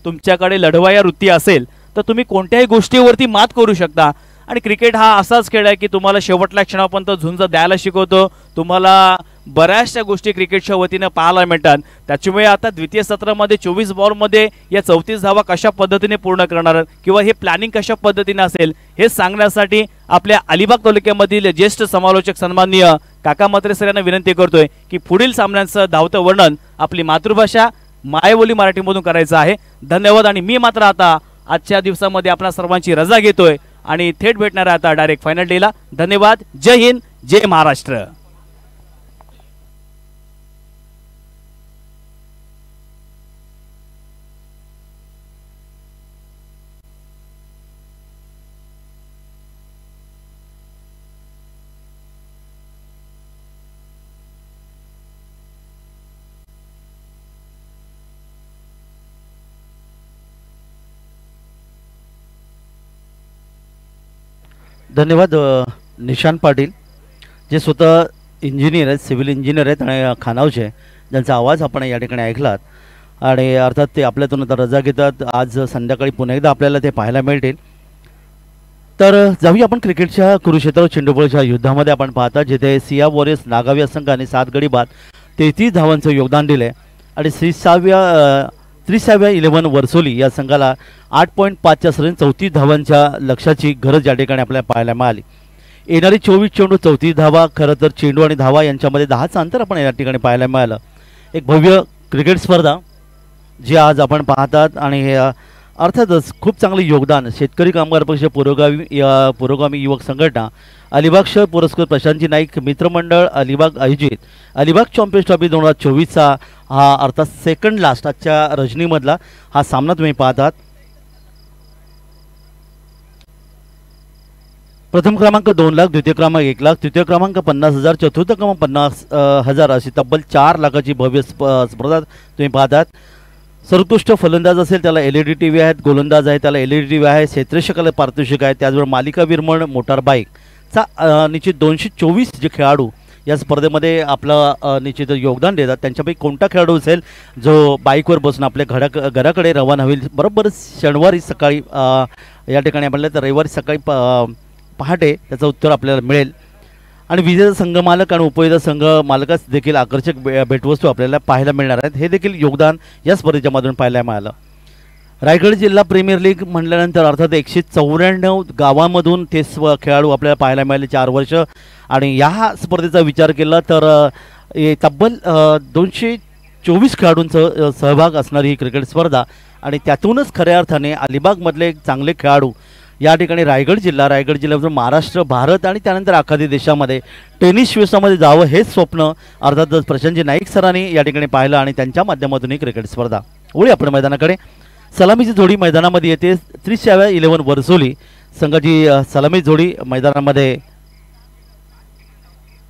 तुमच्याकडे लढवाया वृत्ती असेल तर तुम्ही कोणत्याही गोष्टीवरती मात करू शकता. आणि क्रिकेट हा असाच खेळ आहे की तुम्हाला शेवटल्या क्षणापर्यंत झुंज द्यायला शिकवतो. तुम्हाला बऱ्याचशा गोष्टी क्रिकेटच्या वतीने पाहायला मिळतात. त्याच्यामुळे आता द्वितीय सत्रामध्ये 24 बॉलमध्ये या 34 धावा कशा पद्धतीने पूर्ण करणार किंवा हे प्लॅनिंग कशा पद्धतीने असेल हे सांगण्यासाठी आपल्या अलिबाग तालुक्यामधील ज्येष्ठ समालोचक सन्माननीय काका म्हात्रे सर यांना विनंती करतोय की पुढील सामन्यांचं धावतं वर्णन आपली मातृभाषा मायबोली मराठीमधून करायचं आहे. धन्यवाद. आणि मी मात्र आता आजच्या दिवसामध्ये आपल्या सर्वांची रजा घेतोय आणि थेट भेटणार आहे आता डायरेक्ट फायनल डेला. धन्यवाद. जय हिंद, जय महाराष्ट्र. धन्यवाद निशांत पाटील, जे स्वतः इंजिनियर आहेत, सिव्हिल इंजिनियर आहेत आणि खानावचे, ज्यांचा आवाज आपण या ठिकाणी ऐकलात. आणि अर्थात ते आपल्यातून आता रजा घेतात. आज संध्याकाळी पुन्हा एकदा आपल्याला ते पाहायला मिळतील. तर जाऊया आपण क्रिकेटच्या कुरुक्षेत्र चेंडूबॉलच्या युद्धामध्ये. आपण पाहता जिथे सिया वॉरियर्स नागाव या संघाने 7 गडी बाद 33 धावांचं योगदान दिले आणि 311 वर्सोली या संघाला 8.5च्या सरीने 34 धावांच्या लक्ष्याची गरज या ठिकाणी आपल्याला पाहायला मिळाली. येणारी 24 चेंडू 34 धावा. खरं तर चेंडू आणि धावा यांच्यामध्ये 10चं अंतर आपण या ठिकाणी पाहायला मिळालं. एक भव्य क्रिकेट स्पर्धा जी आज आपण पाहतात. आणि अर्थातच खूप चांगले योगदान शेतकरी कामगार पक्ष पुरोगामी युवक संघटना, अलिबाग शहर पुरस्कृत प्रशांतजी नाईक मित्रमंडळ अलिबाग आयोजित अलिबाग चॅम्पियन्स ट्रॉफी 2024चा हा अर्थात सेकंड लास्ट आजच्या रजनीमधला हा सामना तुम्ही पाहतात. प्रथम क्रमांक 2 लाख, द्वितीय क्रमांक 1 लाख, तृतीय क्रमांक 50,000, चतुर्थ क्रमांक 50,000 अशी तब्बल 4 लाखाची भव्य स्पर्धा तुम्ही पाहतात. सर्वोत्कृष्ट फलंदाज असेल त्याला LED TV आहेत, गोलंदाज आहे त्याला LED TV आहे, क्षेत्ररक्षकाला पारितोषिक आहे. त्याचबरोबर मालिकावीर म्हण मोटार बाईकचा निश्चित 224 जे खेळाडू या स्पर्धेमध्ये आपलं निश्चित योगदान देतात, त्यांच्यापैकी कोणता खेळाडू असेल जो बाईकवर बसून आपल्या घराकडे रवाना होईल बरोबर शनिवारी सकाळी या ठिकाणी म्हणलं तर रविवारी सकाळी पहाटे त्याचं उत्तर आपल्याला मिळेल। आणि विजेता संघ मालक आणि उपविजेता संघ मालकास देखील आकर्षक भेटवस्तू आपल्याला पाहायला मिळणार आहेत, हे देखील योगदान या स्पर्धेच्या मधून पाहायला मिळालं। रायगड जिल्हा प्रीमियर लीग म्हटल्यानंतर अर्थात 194 गावांमधून ते खेळाडू आपल्याला पाहायला मिळाले 4 वर्ष। आणि या स्पर्धेचा विचार केला तर तब्बल 224 खेळाडूंचा सहभाग असणारी ही क्रिकेट स्पर्धा आणि त्यातूनच खऱ्या अर्थाने अलिबागमधले एक चांगले खेळाडू या ठिकाणी रायगड जिल्ह्यातून महाराष्ट्र, भारत आणि त्यानंतर अखादी देशामध्ये टेनिस विश्वामध्ये जावं हे स्वप्न अर्थातच प्रशांतजी नाईक सरांनी या ठिकाणी पाहिलं आणि त्यांच्या माध्यमातून ही क्रिकेट स्पर्धा वळी आपण मैदानाकडे। सलामीची जोडी मैदानामध्ये येते 3011 वर्सोली संघाची सलामी जोडी मैदानामध्ये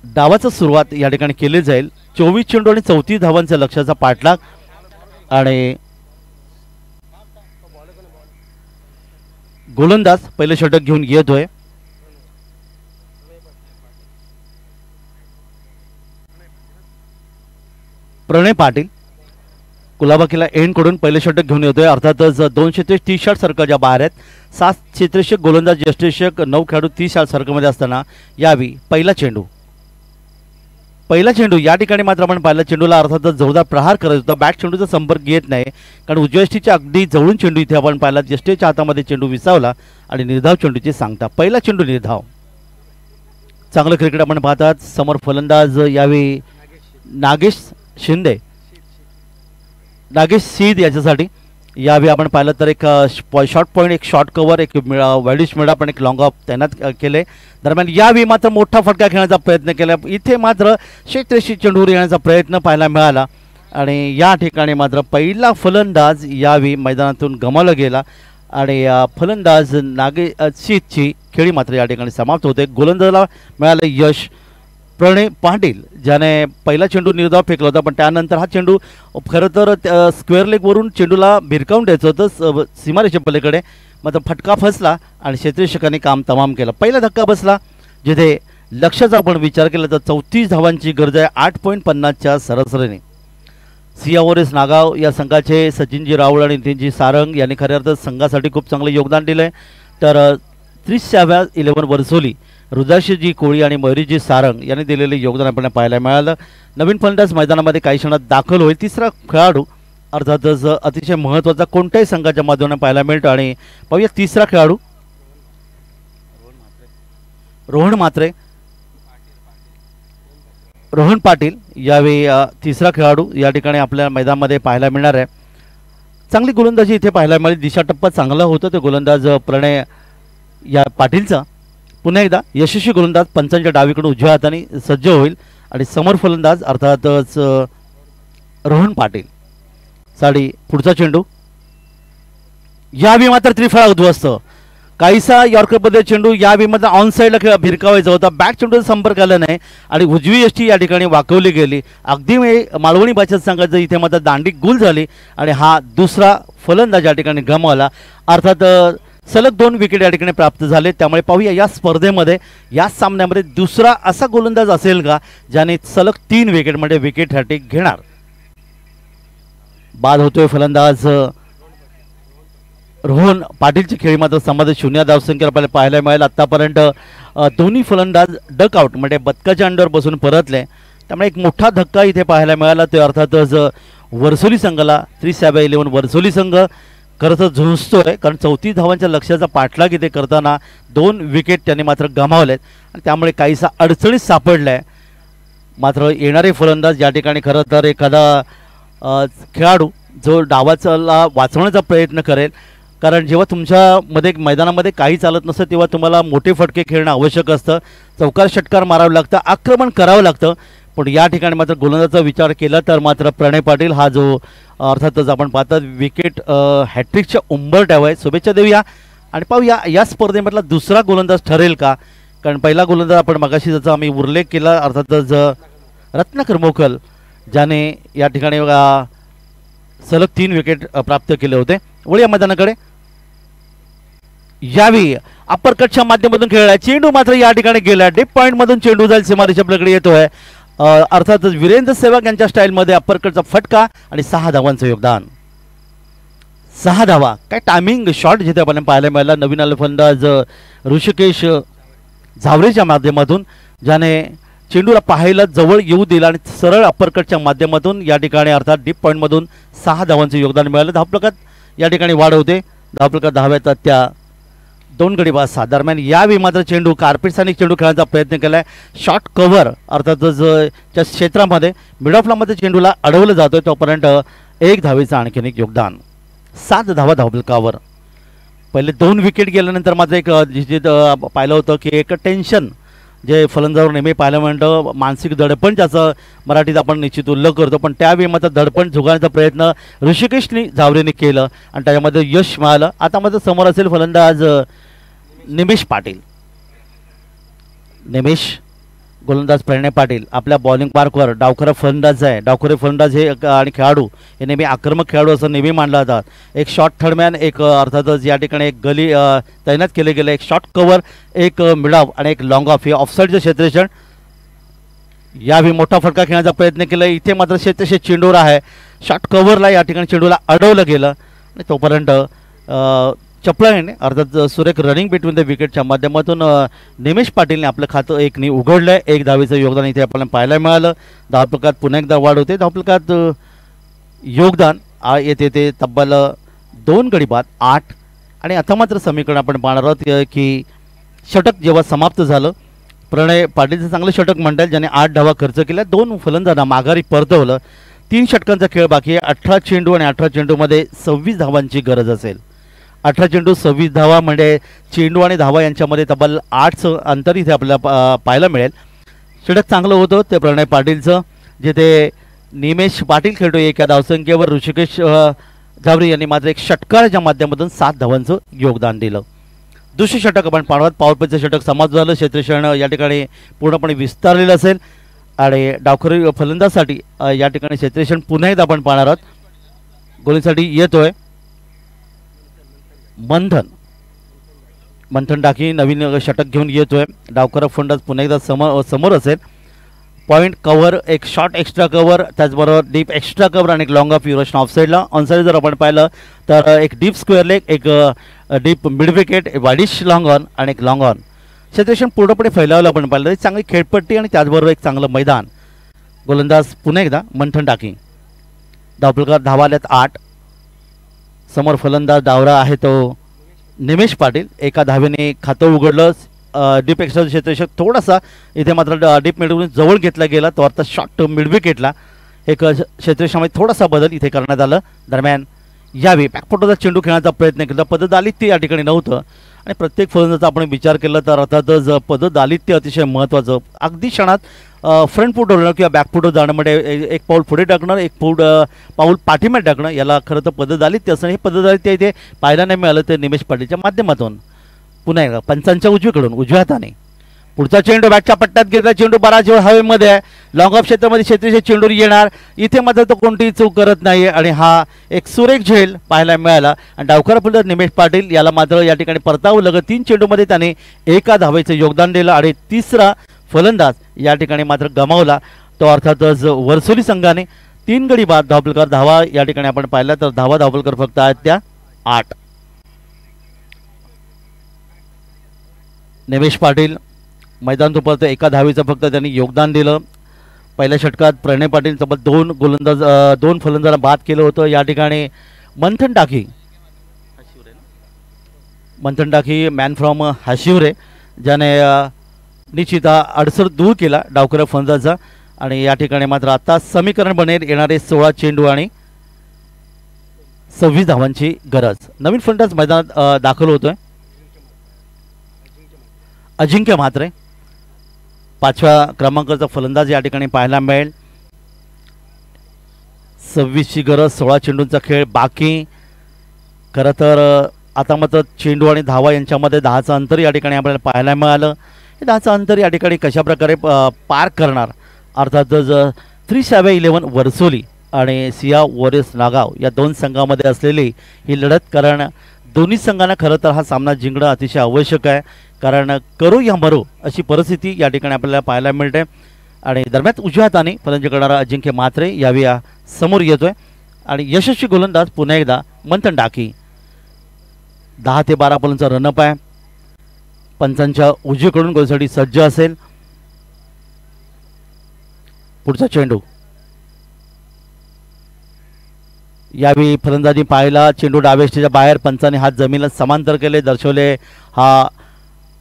डावाची सुरुवात या ठिकाणी केली जाईल। 24 चेंडू आणि 34 धावांच्या लक्ष्याचा पाठलाग आणि गोलंदाज पहिले षटक घेऊन येतोय। प्रणय पाटील कुलाबाकीला एंड कडून पहिले षटक घेऊन येतोय। अर्थातच 230 शॉट सर्कलच्या बाहेर आहेत। 7 क्षेत्ररक्षक गोलंदाज, यष्टिरक्षक, 9 खेळाडू 30 शॉट सर्कलमध्ये असताना यावी पहिला चेंडू या ठिकाणी मात्र आपण पहिल्या चेंडूला अर्थातच जोरदार प्रहार करायचा होता। बॅट चेंडूचा संपर्क येत नाही कारण उजव्या यष्टीच्या अगदी जवळून चेंडू इथे आपण पाहिला, यष्टीच्या हातामध्ये चेंडू विसावला आणि निर्धाव चेंडूची सांगता पहिला चेंडू निर्धाव। चांगलं क्रिकेट आपण पाहतात। समोर फलंदाज यावेळी नागेश सीद याच्यासाठी यावेळी आपण पाहिलं तर एक शॉर्ट पॉईंट, एक शॉर्ट कव्हर, एक वाईडिश मिड पण एक लॉंग ऑफ तैनात केले। दरम्यान यावेळी मात्र मोठा फटका खेळण्याचा प्रयत्न केला, इथे मात्र क्षेत्ररक्षी चेंडूवर येण्याचा प्रयत्न पाहायला मिळाला आणि या ठिकाणी मात्र पहिला फलंदाज यावेळी मैदानातून गमावला गेला आणि फलंदाज नागेशीची खेळी मात्र या ठिकाणी समाप्त होते। गोलंदाजाला मिळाले यश प्रणय पाटील ज्याने पहिला चेंडू निर्धाव फेकला होता, पण त्यानंतर हा चेंडू खरं तर स्क्वेअर लेगवरून चेंडूला भिरकावून द्यायचं होतं सीमारेषे पलीकडे, मात्र फटका फसला आणि क्षेत्ररक्षकांनी काम तमाम केलं। पहिला धक्का बसला जिथे लक्ष्याचा आपण विचार केला तर 34 धावांची गरज आहे 8.50च्या सरासरीने। सियावरेस नागाव या संघाचे सचिनजी राऊळ आणि नितीनजी सारंग यांनी खऱ्या अर्थात संघासाठी खूप चांगलं योगदान दिलंय। तर 3011 वर्सोली रुद्राशीजी कोळी आणि मयुरीजी सारंग यांनी दिलेले योगदान आपल्याला पाहायला मिळालं। नवीन फलंदाज मैदानामध्ये काही क्षणात दाखल होईल। तिसरा खेळाडू अर्थातच अतिशय महत्त्वाचा कोणत्याही संघाच्या माध्यमातून पाहायला मिळतो आणि पाहूया तिसरा खेळाडू रोहन पाटील यावेळी तिसरा खेळाडू या ठिकाणी आपल्या मैदानामध्ये पाहायला मिळणार आहे। चांगली गोलंदाजी इथे पाहायला मिळाली, दिशा टप्पा चांगला होता ते गोलंदाज प्रणय या पाटीलचा। पुन्हा एकदा यशस्वी गोलंदाज पंचांच्या डावीकडून उजव्या हाताने सज्ज होईल आणि समोर फलंदाज अर्थातच रोहन पाटील साडी पुढचा चेंडू यावेळी मात्र त्रिफळा उद्ध्वस्त, काहीसा यॉर्करमध्ये चेंडू यावेळी मात्र ऑन साईडला भिरकावायचा होता, बॅट चेंडूचा संपर्क आला नाही आणि उजवी यष्टी या ठिकाणी वाकवली गेली। अगदी मालवणी बचत संघाचं इथे मात्र दांडी गुल झाली आणि हा दुसरा फलंदाज या ठिकाणी गमावला। अर्थात सलग 2 विकेट या ठिकाणी प्राप्त झाले। त्यामुळे पाहूया या स्पर्धेमध्ये या सामन्यामध्ये दुसरा असा गोलंदाज असेल का ज्याने सलग 3 विकेटमध्ये विकेट हॅट्रिक घेणार। बाद होतोय फलंदाज रोहन पाटीलची खेळी मात्र संबंधित 0 धावसंख्या आपल्याला पाहायला मिळेल। आतापर्यंत दोन्ही फलंदाज डकआउट म्हणजे बदकाच्या अंडर बसून परतले, त्यामुळे एक मोठा धक्का इथे पाहायला मिळाला। ते अर्थातच वर्सोली संघाला 3011 वर्सोली संघ खरं तर झुंजतोय कारण 34 धावांच्या लक्ष्याचा पाठलाग इथे करताना 2 विकेट त्यांनी मात्र गमावलेत आणि त्यामुळे काहीसा अडचणीत सापडलाय। मात्र येणारे फलंदाज या ठिकाणी खरं तर एखादा खेळाडू जो डावाचा वाचवण्याचा प्रयत्न करेल, कारण जेव्हा तुमच्यामध्ये मैदानामध्ये काही चालत नसतं तेव्हा तुम्हाला मोठे फटके खेळणं आवश्यक असतं, चौकार षटकार मारावं लागतं, आक्रमण करावं लागतं। पण या ठिकाणी मात्र गोलंदाजाचा विचार केला तर मात्र प्रणय पाटील हा जो अर्थातच आपण पाहतात विकेट हॅट्रिकच्या उंबरठ्यावर आहे। शुभेच्छा देऊया आणि पाहूया या स्पर्धेमधला दुसरा गोलंदाज ठरेल का, कारण पहिला गोलंदाज आपण मगाशी ज्याचा आम्ही उल्लेख केला अर्थातच रत्नाकर मोखल ज्याने या ठिकाणी सलग 3 विकेट प्राप्त केले होते। वळूया मैदानाकडे यावेळी अपरकटच्या माध्यमातून खेळला, चेंडू मात्र या ठिकाणी गेला, डीप पॉइंट मधून चेंडू जाईल सीमारेषा आपल्याकडे येतोय. अर्थातच वीरेंद्र सेवक यांच्या स्टाईलमध्ये अपरकटचा फटका आणि 6 धावांचं योगदान. 6 धावा, काय टायमिंग शॉट जिथे आपण पाहायला मिळाला. नवीन आले फलंदाज ऋषिकेश झावरेच्या माध्यमातून, ज्याने चेंडूला पाहायला जवळ येऊ दिला आणि सरळ अपरकटच्या माध्यमातून या ठिकाणी अर्थात डीप पॉईंटमधून 6 धावांचं योगदान मिळालं. धावफलकात या ठिकाणी वाढ होते. धावफलकात धावा येतात त्या 2 गडी बाद 6 दरम्यान. यावेळी मात्र चेंडू कार्पेटसाने चेंडू खेळण्याचा प्रयत्न केला आहे. शॉर्ट कव्हर अर्थातच त्या क्षेत्रामध्ये मिड ऑफ मध्ये चेंडूला अडवलं जातोय, तोपर्यंत 1 धावेचं आणखीन एक योगदान. 7 धावा धावफलकावर. पहिले 2 विकेट गेल्यानंतर मात्र एक जिथे पाहिलं होतं की एक टेन्शन जे फलंदाजावर नेहमी पाहायला म्हणतं, मानसिक दडपण ज्याचं मराठीत आपण निश्चित उल्लेख करतो, पण त्यावेळी मात्र दडपण झुगाळण्याचा प्रयत्न ऋषिकेशनी झावरेने केलं आणि त्याच्यामध्ये यश मिळालं. आता मात्र समोर असेल फलंदाज निमेश पाटील. निमेश, गोलंदाज प्रणय पाटील आपल्या बॉलिंग मार्कवर डावखरा फलंदाज आहे. डावखरे फलंदाज हे आणि खेळाडू हे नेहमी आक्रमक खेळाडू असं नेहमी मानला जातात. एक शॉर्ट थर्डमॅन, एक अर्थातच या ठिकाणी एक गली तैनात केले गेले, एक शॉर्ट कव्हर, एक मिड ऑफ आणि एक लॉंग ऑफ. हे ऑफसाईडचं क्षेत्ररक्षण. यावेळी मोठा फटका खेळण्याचा प्रयत्न केला. इथे मात्र क्षेत्रक्षण चेंडूवर आहे. शॉर्ट कव्हरला या ठिकाणी चेंडूला अडवलं गेलं आणि तोपर्यंत चपळाईने अर्थात सुरेख रनिंग बिटवीन द विकेटच्या माध्यमातून निमेश पाटीलने आपलं खातं 1 उघडलंय. 1 धावेचं योगदान इथे आपल्याला पाहायला मिळालं. धावफलकात पुन्हा एकदा वाढ होते. धावफलकात योगदान येते ते तब्बल 2 गडी बाद 8. आणि आता मात्र समीकरण आपण पाहणार आहोत की षटक जेव्हा समाप्त झालं, प्रणय पाटीलचं चांगलं षटक म्हणता ज्याने 8 धावा खर्च केल्या, 2 फलंदाजांना माघारी परतवलं. 3 षटकांचा खेळ बाकी आहे. 18 चेंडू आणि 18 चेंडूमध्ये 26 धावांची गरज असेल. 18 चेंडू 26 धावा म्हणजे चेंडू आणि धावा यांच्यामध्ये तब्बल 8चं अंतर इथे आपल्याला पाहायला मिळेल. षटक चांगलं होतं ते प्रणय पाटीलचं, जिथे निमेश पाटील खेळतो एका धावसंख्येवर. ऋषिकेश झावरे यांनी मात्र एक षटकाराच्या माध्यमातून 7 धावांचं योगदान दिलं. दुसरे षटक आपण पाहणार. पॉवरप्लेचं षटक समाप्त झालं. क्षेत्ररक्षण या ठिकाणी पूर्णपणे विस्तारलेलं असेल आणि डावखरी फलंदाजासाठी या ठिकाणी क्षेत्ररक्षण पुन्हा एकदा आपण पाहणार आहोत. गोलीसाठी येतोय मंथन टाकी, नवीन षटक घेऊन येतोय. डावखरा फलंदाज पुन्हा एकदा समोर असेल. पॉईंट कव्हर, एक शॉर्ट एक्स्ट्रा कव्हर, त्याचबरोबर डीप एक्स्ट्रा कव्हर आणि एक लॉंग ऑफ युरोशन ऑफसाईडला. ऑनसाईड जर आपण पाहिलं तर एक डीप स्क्वेअर लेग, एक deep mid wicket, widish long on आणि एक लॉंग ऑन. क्षेत्ररक्षण पूर्णपणे फैलावलं आपण पाहिलं. चांगली खेळपट्टी आणि त्याचबरोबर एक चांगलं मैदान. गोलंदाज पुन्हा एकदा मंथन टाकी. धावफलकात धावा आल्यात 8. समोर फलंदाज डावरा आहे तो निमेश पाटील. 1 धावेने खातं उघडलं. डीप एक्स्ट्रा क्षेत्ररक्षक थोडासा इथे मात्र डीप मिडवून जवळ घेतला गेला, तो आता शॉर्ट मिड विकेटला एक क्षेत्ररक्षणामध्ये थोडासा बदल इथे करण्यात आलं. दरम्यान यावेळी बॅकफुटचा चेंडू खेळण्याचा प्रयत्न केला. पददालित्य या ठिकाणी नव्हतं आणि प्रत्येक फलंदाजाचा आपण विचार केला तर अर्थातच पददालित्य अतिशय महत्त्वाचं. अगदी क्षणात फ्रंट फूट जाणं किंवा बॅक फूट जाणं म्हणजे एक पाऊल पुढे टाकणं, एक पाऊल पाठीमागे टाकणं, याला खरं तर पददालित्य असणं. हे पददालित्य इथे पाहायला नाही मिळालं ते निमेश पाटीलच्या माध्यमातून. पुन्हा एकदा पंचांच्या उजवीकडून उजव्या हाताने पुढचा चेंडू बॅटच्या पट्ट्यात घेतला. चेंडू बराच वेळ हवेमध्ये आहे. लॉंग ऑफ क्षेत्रामध्ये क्षेत्रीय चेंडूर येणार. इथे मात्र तो कोणतीही चूक करत नाही आणि हा एक सुरेख झेल पाहायला मिळाला. आणि डावखरा फलंदाज निमेश पाटील याला मात्र या ठिकाणी परतावं लागत. 3 चेंडूमध्ये त्याने 1 धावेचं योगदान दिलं आणि तिसरा फलंदाज या ठिकाणी मात्र गमावला, तो अर्थातच वर्सोली संघाने. 3 गडी बाद धावफलकावर धावा या ठिकाणी आपण पाहिला तर धावा धावफलकर फक्त आहेत त्या 8. निमेश पाटील मैदान तुपरतं. 1 धावेचं फक्त त्यांनी योगदान दिलं. पहिल्या षटकात प्रणय पाटील सोबत 2 फलंदाजांना बाद केलं होतं. या ठिकाणी मंथन टाकी मॅन फ्रॉम हाशिवरे, ज्याने निश्चित अडसर दूर केला डावखऱ्या फलंदाजाचा. आणि या ठिकाणी मात्र आता समीकरण बनेल. येणारे 16 चेंडू आणि 26 धावांची गरज. नवीन फलंदाज मैदानात दाखल होतोय अजिंक्य म्हात्रे. 5व्या क्रमांकाचा फलंदाज या ठिकाणी पाहायला मिळेल. 26ची गरज. 16 चेंडूंचा खेळ बाकी. खरं तर आता मात्र चेंडू आणि धावा यांच्यामध्ये 10चं अंतर या ठिकाणी आपल्याला पाहायला मिळालं. हे 10चं अंतर या ठिकाणी कशाप्रकारे पार करणार. अर्थातच 3-11 वर्सोली आणि सिया वॉरियर्स नागाव या 2 संघामध्ये असलेली ही लढत. कारण दोन्ही संघांना खरं तर हा सामना जिंकणं अतिशय आवश्यक आहे, कारण करो या मरो अशी परिस्थिती या ठिकाणी आपल्याला पाहायला मिळते. आणि दरम्यान उजव्या हाताने फलंदाजी करणारा अजिंक्य म्हात्रे यावेळी समोर येतोय आणि यशस्वी गोलंदाज पुन्हा एकदा मंथन डाकी. 10 ते 12 बॉलचा रनअप आहे. पंचांच्या उजवीकडून गोलसाठी सज्ज असेल. पुढचा चेंडू यावेळी फलंदाजी पाहायला चेंडू डावेष्टीच्या बाहेर पंचाने हात जमिनीला समांतर केले, दर्शवले हा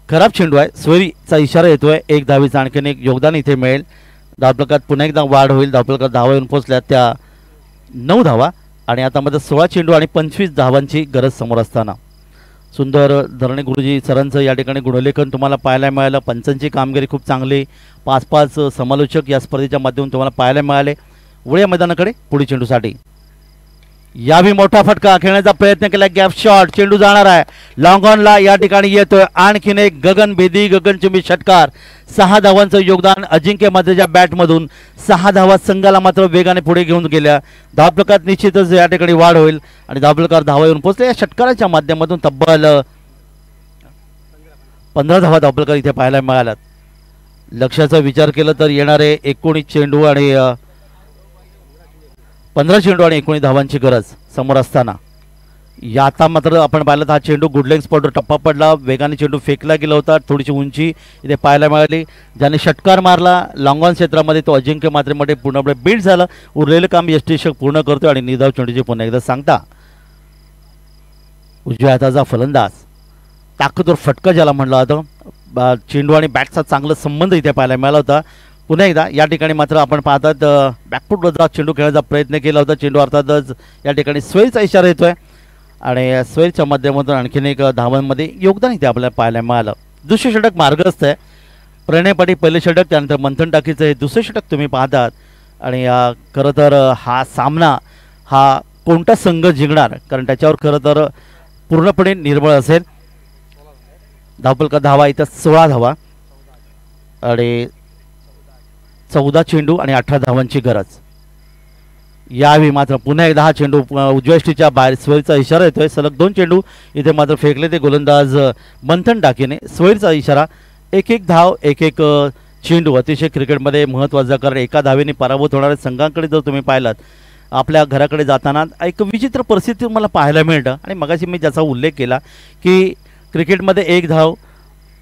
खराब चेंडू आहे. सोयरीचा इशारा येतोय. 1 धावेचं आणखीन एक योगदान इथे मिळेल. धावफलकात पुन्हा एकदा वाढ होईल. धावफलकात धावा येऊन पोहोचल्या त्या 9 धावा आणि आता मध्ये 16 चेंडू आणि 25 धावांची गरज समोर असताना सुंदर धरणे गुरुजी सरांचं या ठिकाणी गुणलेखन तुम्हाला पाहायला मिळालं. पंचांची कामगिरी खूप चांगली. 5-5 समालोचक या स्पर्धेच्या माध्यमातून तुम्हाला पाहायला मिळाले. वळ्या मैदानाकडे पुढील चेंडूसाठी यावी मोठा फटका खेळण्याचा प्रयत्न केला. गॅप शॉट चेंडू जाणार आहे लॉंग ऑनला. या ठिकाणी येतोय आणखीन एक गगनभेदी गगनचुंबी षटकार. 6 धावांचं योगदान अजिंक्य म्हात्रेच्या बॅटमधून. 6 धावा संघाला मात्र वेगाने पुढे घेऊन गेल्या. धावफलकात निश्चितच या ठिकाणी वाढ होईल आणि धावफलकार धावा येऊन पोहोचले. या षटकाराच्या माध्यमातून तब्बल 15 धावा धावफलकार इथे पाहायला मिळाल्यात. लक्ष्याचा विचार केला तर येणारे 19 चेंडू आणि 15 चेंडू आणि 19 धावांची गरज समोर असताना या आता मात्र आपण पाहिलं तर हा चेंडू गुडलेग स्पॉटवर टप्पा पडला. वेगाने चेंडू फेकला गेला होता. थोडीशी उंची इथे पाहायला मिळाली. ज्याने षटकार मारला लॉंग ऑन क्षेत्रामध्ये तो अजिंक्य म्हात्रेमध्ये पूर्णपणे बीट झाला. उरलेलं काम यष्टीषक पूर्ण करतोय आणि निधाव चेंडूची पुन्हा एकदा सांगता उजव्या हाताचा फलंदाज ताकदवर फटका ज्याला म्हणलं होतं. चेंडू आणि बॅटचा चांगला संबंध इथे पाहायला मिळाला होता. पुन्हा एकदा या ठिकाणी मात्र आपण पाहतात बॅकफुटवर चेंडू खेळण्याचा प्रयत्न केला होता. चेंडू अर्थातच या ठिकाणी स्वैरचा इशारा येतोय आणि स्वैरच्या माध्यमातून आणखीन एक धावांमध्ये योगदान इथे आपल्याला पाहायला मिळालं. दुसरे षटक मार्गस्थ आहे. प्रणय पाटील पहिले षटक, त्यानंतर मंथन टाकीचं हे दुसरे षटक तुम्ही पाहतात. आणि खरं तर हा सामना हा कोणता संघ जिंकणार कारण त्याच्यावर खरं तर पूर्णपणे निर्बळ असेल. धावफलका धावा इथं 16 धावा आणि 14 चेंडू आणि 18 धावांची गरज. यावेळी मात्र पुन्हा एकदा हा चेंडू उजव्याष्टीच्या बाहेर स्वैरचा इशारा येतोय. सलग 2 चेंडू इथे मात्र फेकले ते गोलंदाज मंथन टाकीने. स्वैरचा इशारा 1-1 धाव 1-1 चेंडू अतिशय क्रिकेटमध्ये महत्त्वाचा, कारण एका धावेने पराभूत होणाऱ्या संघांकडे जर तुम्ही पाहिलात आपल्या घराकडे जाताना एक विचित्र परिस्थिती तुम्हाला पाहायला मिळतं. आणि मगाशी मी ज्याचा उल्लेख केला की क्रिकेटमध्ये 1 धाव,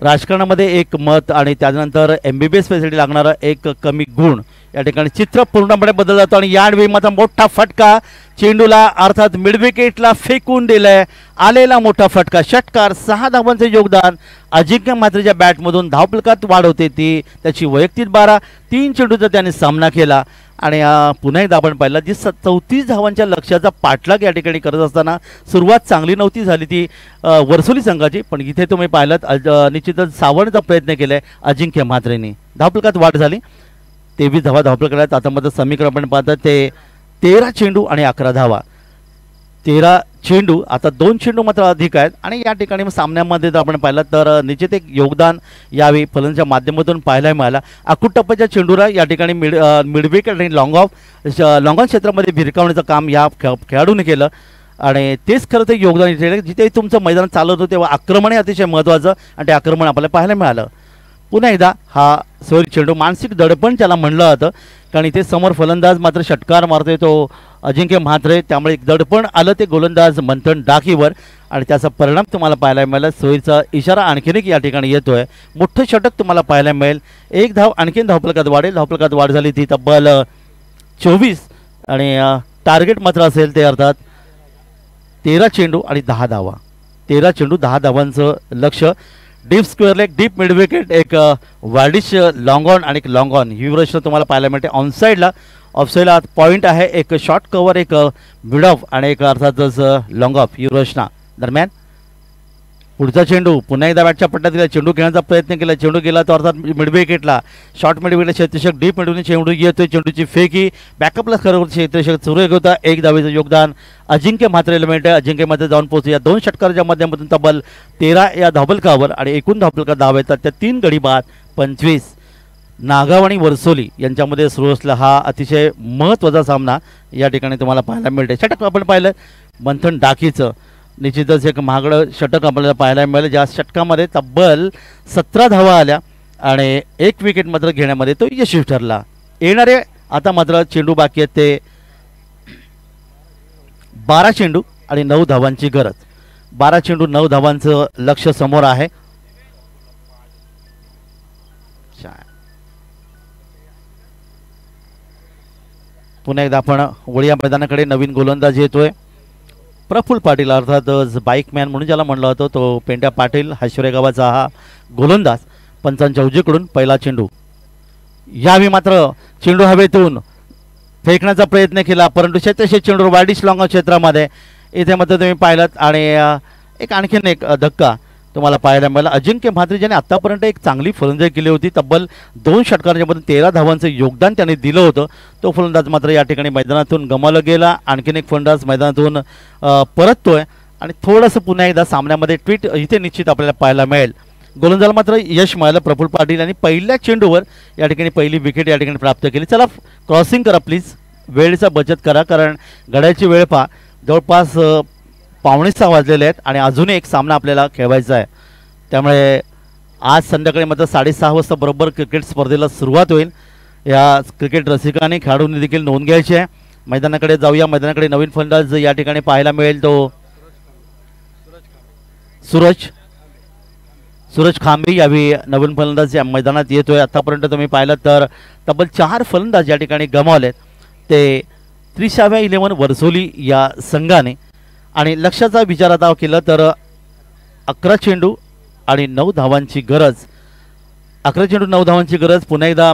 राजकारणामध्ये 1 मत आणि त्यानंतर MBBS फॅसिलिटी लागणारा 1 कमी गुण, या ठिकाणी चित्र पूर्णपणे बदल जातो. आणि यावेळी मात्र मोठा फटका चेंडूला अर्थात मिड विकेटला फेकून दिलाय. आलेला मोठा फटका षटकार. 6 धावांचे योगदान अजिंक्य म्हात्रेच्या बॅटमधून. धावफलकात वाढ होते ती त्याची वैयक्तिक 12. 3 चेंडूचा त्याने सामना केला आणि पुन्हा एकदा आपण पाहिलं जी 34 धावांच्या लक्ष्याचा पाठलाग या ठिकाणी करत असताना सुरुवात चांगली नव्हती झाली ती वर्सोली संघाची, पण इथे तुम्ही पाहिलं निश्चितच सावरण्याचा प्रयत्न केलाय अजिंक्य म्हात्रेने. धावफलकात वाढ झाली. 23 धावा धावफलकात. आता मध्ये समीकरण आपण पाहतात ते 13 चेंडू आणि 11 धावा. 13 चेंडू आता 2 चेंडू मात्र अधिक आहेत. आणि या ठिकाणी सामन्यामध्ये जर आपण पाहिलं तर निश्चित एक योगदान यावेळी फलंदाजीच्या माध्यमातून पाहायला मिळाला. अकुट टप्प्याच्या चेंडूला या ठिकाणी मिडविकेट आणि लॉंग ऑन क्षेत्रामध्ये भिरकावण्याचं काम या खेळाडूने केलं आणि तेच खरं ते योगदान इथे जिथे तुमचं मैदान चालत होतं तेव्हा आक्रमण हे अतिशय महत्त्वाचं आणि ते आक्रमण आपल्याला पाहायला मिळालं. पुन्हा एकदा हा सोयरी चेंडू मानसिक दडपण त्याला म्हणलं जातं, कारण इथे समोर फलंदाज मात्र षटकार मारतोय तो अजिंक्य म्हात्रे, त्यामुळे एक दडपण आलं ते गोलंदाज मंथन डाकीवर आणि त्याचा परिणाम तुम्हाला पाहायला मिळाला. सोयीचा इशारा आणखीन एक या ठिकाणी येतोय. मोठं षटक तुम्हाला पाहायला मिळेल. 1 धाव आणखीन धावफलकात वाढेल. धावफलकात वाढ झाली ती तब्बल 24 आणि टार्गेट मात्र असेल ते अर्थात 13 चेंडू आणि 10 धावा. 13 चेंडू 10 धावांचं लक्ष. Deep square leg, deep mid wicket, एक वार्डिश लॉंग ऑन आणि एक लॉंग ऑन ही रचना तुम्हाला पाहायला मिळते. ऑनसाईडला ऑफसाईडला पॉईंट आहे. एक शॉर्ट कव्हर, एक मिड ऑफ आणि एक अर्थातच लॉंग ऑफ ही रचना. दरम्यान पुढचा चेंडू पुन्हा एकदा बॅटच्या पट्ट्यात दिला. चेंडू घेण्याचा प्रयत्न केला. चेंडू गेला तो अर्थात मिड विकेटला. शॉर्ट मिड विकेटला क्षेत्ररक्षक डीप मिडून चेंडू येतोय. चेंडूची फेकी बॅकअपला खरं क्षेत्ररक्षक सुरू होता. 1 धावेचं योगदान अजिंक्य म्हात्रेला मिळते. अजिंक्य म्हात्रे जाऊन पोहोचले. या 2 षटकाराच्या माध्यमातून तब्बल 13 या धावफलकावर आणि एकूण धावफलकात धावा येतात त्या 3 गडी बाद 25. नागाव आणि वर्सोली यांच्यामध्ये सुरू असलेला हा अतिशय महत्त्वाचा सामना या ठिकाणी तुम्हाला पाहायला मिळते. षटक आपण पाहिलं मंथन डाकीचं निश्चितच एक महागडं षटक आपल्याला पाहायला मिळालं, ज्या षटकामध्ये तब्बल 17 धावा आल्या आणि 1 विकेट मात्र घेण्यामध्ये तो यशस्वी ठरला. येणारे आता मात्र चेंडू बाकी आहेत ते 12 चेंडू आणि 9 धावांची गरज. 12 चेंडू 9 धावांचं लक्ष समोर आहे. पुन्हा एकदा आपण वडिया मैदानाकडे नवीन गोलंदाज येतोय प्रफुल्ल पाटील, अर्थातच बाईकमॅन म्हणून ज्याला म्हणलं होतं तो पेंड्या पाटील, हाशिरे गावाचा हा गोलंदाज. पंचांच्या उजवीकडून पहिला चेंडू. यावेळी मात्र चेंडू हवेतून फेकण्याचा प्रयत्न केला, परंतु शेतशे चेंडू वाईडिश लॉंग क्षेत्रामध्ये इथे मात्र तुम्ही पाहिलात आणि एक आणखीन एक धक्का तुम्हाला पाहायला मिळाला. अजिंक्य म्हात्रे ज्याने आतापर्यंत एक चांगली फलंदाजी केली होती, तब्बल 2 षटकांच्यामधून 13 धावांचं योगदान त्याने दिलं होतं, तो फलंदाज मात्र या ठिकाणी मैदानातून गमावला गेला. आणखीन एक फलंदाज मैदानातून परततोय आणि थोडंसं पुन्हा एकदा सामन्यामध्ये ट्विट इथे निश्चित आपल्याला पाहायला मिळेल. गोलंदाजाला मात्र यश मिळालं प्रफुल्ल पाटील यांनी पहिल्या चेंडूवर या ठिकाणी पहिली विकेट या ठिकाणी प्राप्त केली. चला क्रॉसिंग करा प्लीज, वेळेचा बचत करा, कारण घड्याळची वेळ पहा जवळपास 5:45 वाजलेले आहेत आणि अजून एक सामना आपल्याला खेळवायचा आहे. त्यामुळे आज संध्याकाळी मात्र 6:30 वाजता बरोबर क्रिकेट स्पर्धेला सुरुवात होईल. या क्रिकेट रसिकांनी खेळाडूंनी देखील नोंद घ्यायची आहे. मैदानाकडे जाऊया. मैदानाकडे नवीन फलंदाज या ठिकाणी पाहायला मिळेल तो सूरज खांबे यावेळी नवीन फलंदाज या मैदानात येतोय. आतापर्यंत तुम्ही पाहिलं तर तब्बल 4 फलंदाज या ठिकाणी गमावलेत ते 30व्या 11 वर्सोली या संघाने. आणि लक्षाचा विचार आता केला तर 11 चेंडू आणि 9 धावांची गरज. 11 चेंडू 9 धावांची गरज. पुन्हा एकदा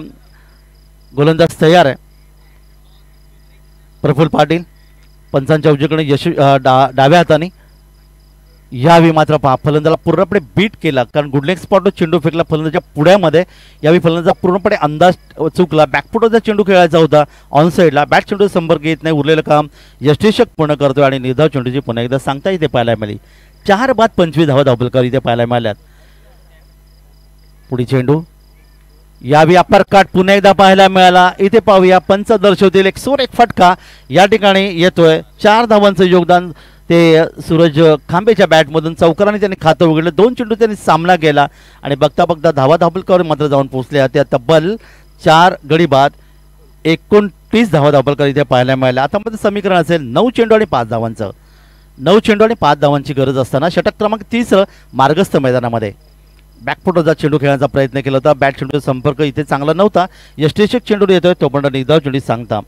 गोलंदाज तयार आहे प्रफुल्ल पाटील. पंचांच्या उजवीकडे डाव्या हाताने. यावेळी मात्र फलंदाजाला पूर्णपणे बीट केला, कारण गुडलेग स्पॉटवर चेंडू फेकला फलंदाजाच्या पुढ्यामध्ये. यावेळी फलंदाजा पूर्णपणे अंदाज चुकला. बॅकफुटवरचा चेंडू खेळायचा होता ऑन साईडला, बॅट चेंडू संपर्क येत नाही. उरलेलं काम यष्टीशक पूर्ण करतोय आणि निर्धाव चेंडूची पुन्हा एकदा सांगता इथे पाहायला मिळाली. 4 बाद 25 धावा धावलकर इथे पाहायला मिळाल्यात. पुढे चेंडू. यावेळी अपरकट पुन्हा एकदा पाहायला मिळाला. इथे पाहूया पंच दर्शवतील एक फटका या ठिकाणी येतोय. 4 धावांचं योगदान ते सूरज खांबेच्या बॅटमधून. चौकाराने त्यांनी खातं उघडलं. 2 चेंडू त्यांनी सामना केला आणि बघता बघता धावा धावलकर मात्र जाऊन पोहोचल्या. त्या तब्बल 4 गडी बाद 29 धावा धावलकर इथे पाहायला मिळाल्या. आता मध्ये समीकरण असेल 9 चेंडू आणि 5 धावांचं. 9 चेंडू आणि 5 धावांची गरज असताना षटक क्रमांक 30 मार्गस्थ मैदानामध्ये बॅकफुटवरचा चेंडू खेळण्याचा प्रयत्न केला होता. बॅट चेंडूचा संपर्क इथे चांगला नव्हता. यष्टीशक चेंडू येतोय तो पण निर्धाव चेंडू सांगता.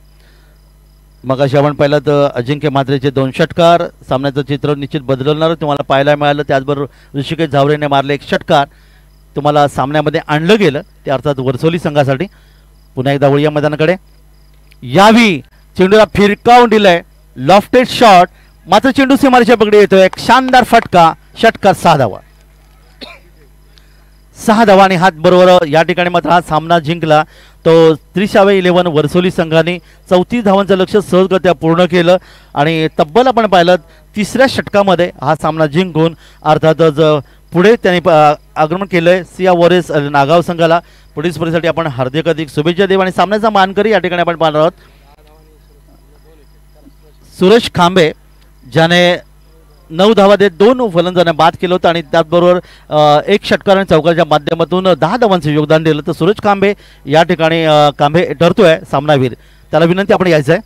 मग अशी आपण पाहिलं तर अजिंक्य म्हात्रेचे 2 षटकार. सामन्याचं चित्र निश्चित बदलणार तुम्हाला पाहायला मिळालं. त्याचबरोबर ऋषिकेश झावरेने मारले 1 षटकार तुम्हाला सामन्यामध्ये आणलं गेलं, ते अर्थात वर्सोली संघासाठी. पुन्हा एकदा वळूया मैदानाकडे. यावी चेंडूला फिरकावून दिलंय लॉफ्टेड शॉट, मात्र चेंडू सीमारेषा पकडे येतोय. एक शानदार फटका. षटकार 6 धावा. 6 धावा आणि हात बरोबर या ठिकाणी मात्र हा सामना जिंकला तो 30व्या 11 वर्सोली संघाने. 34 धावांचं लक्ष सहजगत्या पूर्ण केलं आणि तब्बल आपण पाहिलं 3ऱ्या षटकामध्ये हा सामना जिंकून अर्थातच पुढे त्यांनी आगमन केलंय. सिया वॉरियर्स नागाव संघाला पुढील स्पर्धेसाठी आपण हार्दिक शुभेच्छा देऊ. आणि सामन्याचा मानकरी या ठिकाणी आपण पाहणार आहोत सूरज खांबे, ज्याने 9 धावा देत 2 फलंदाजांना बाद केलं होतं आणि त्याचबरोबर 1 षटकार आणि चौकाराच्या माध्यमातून 10 धावांचं योगदान दिलं. तर सूरज खांबे या ठिकाणी कांबे ठरतोय सामनावीर. त्याला विनंती आपण यायचं आहे.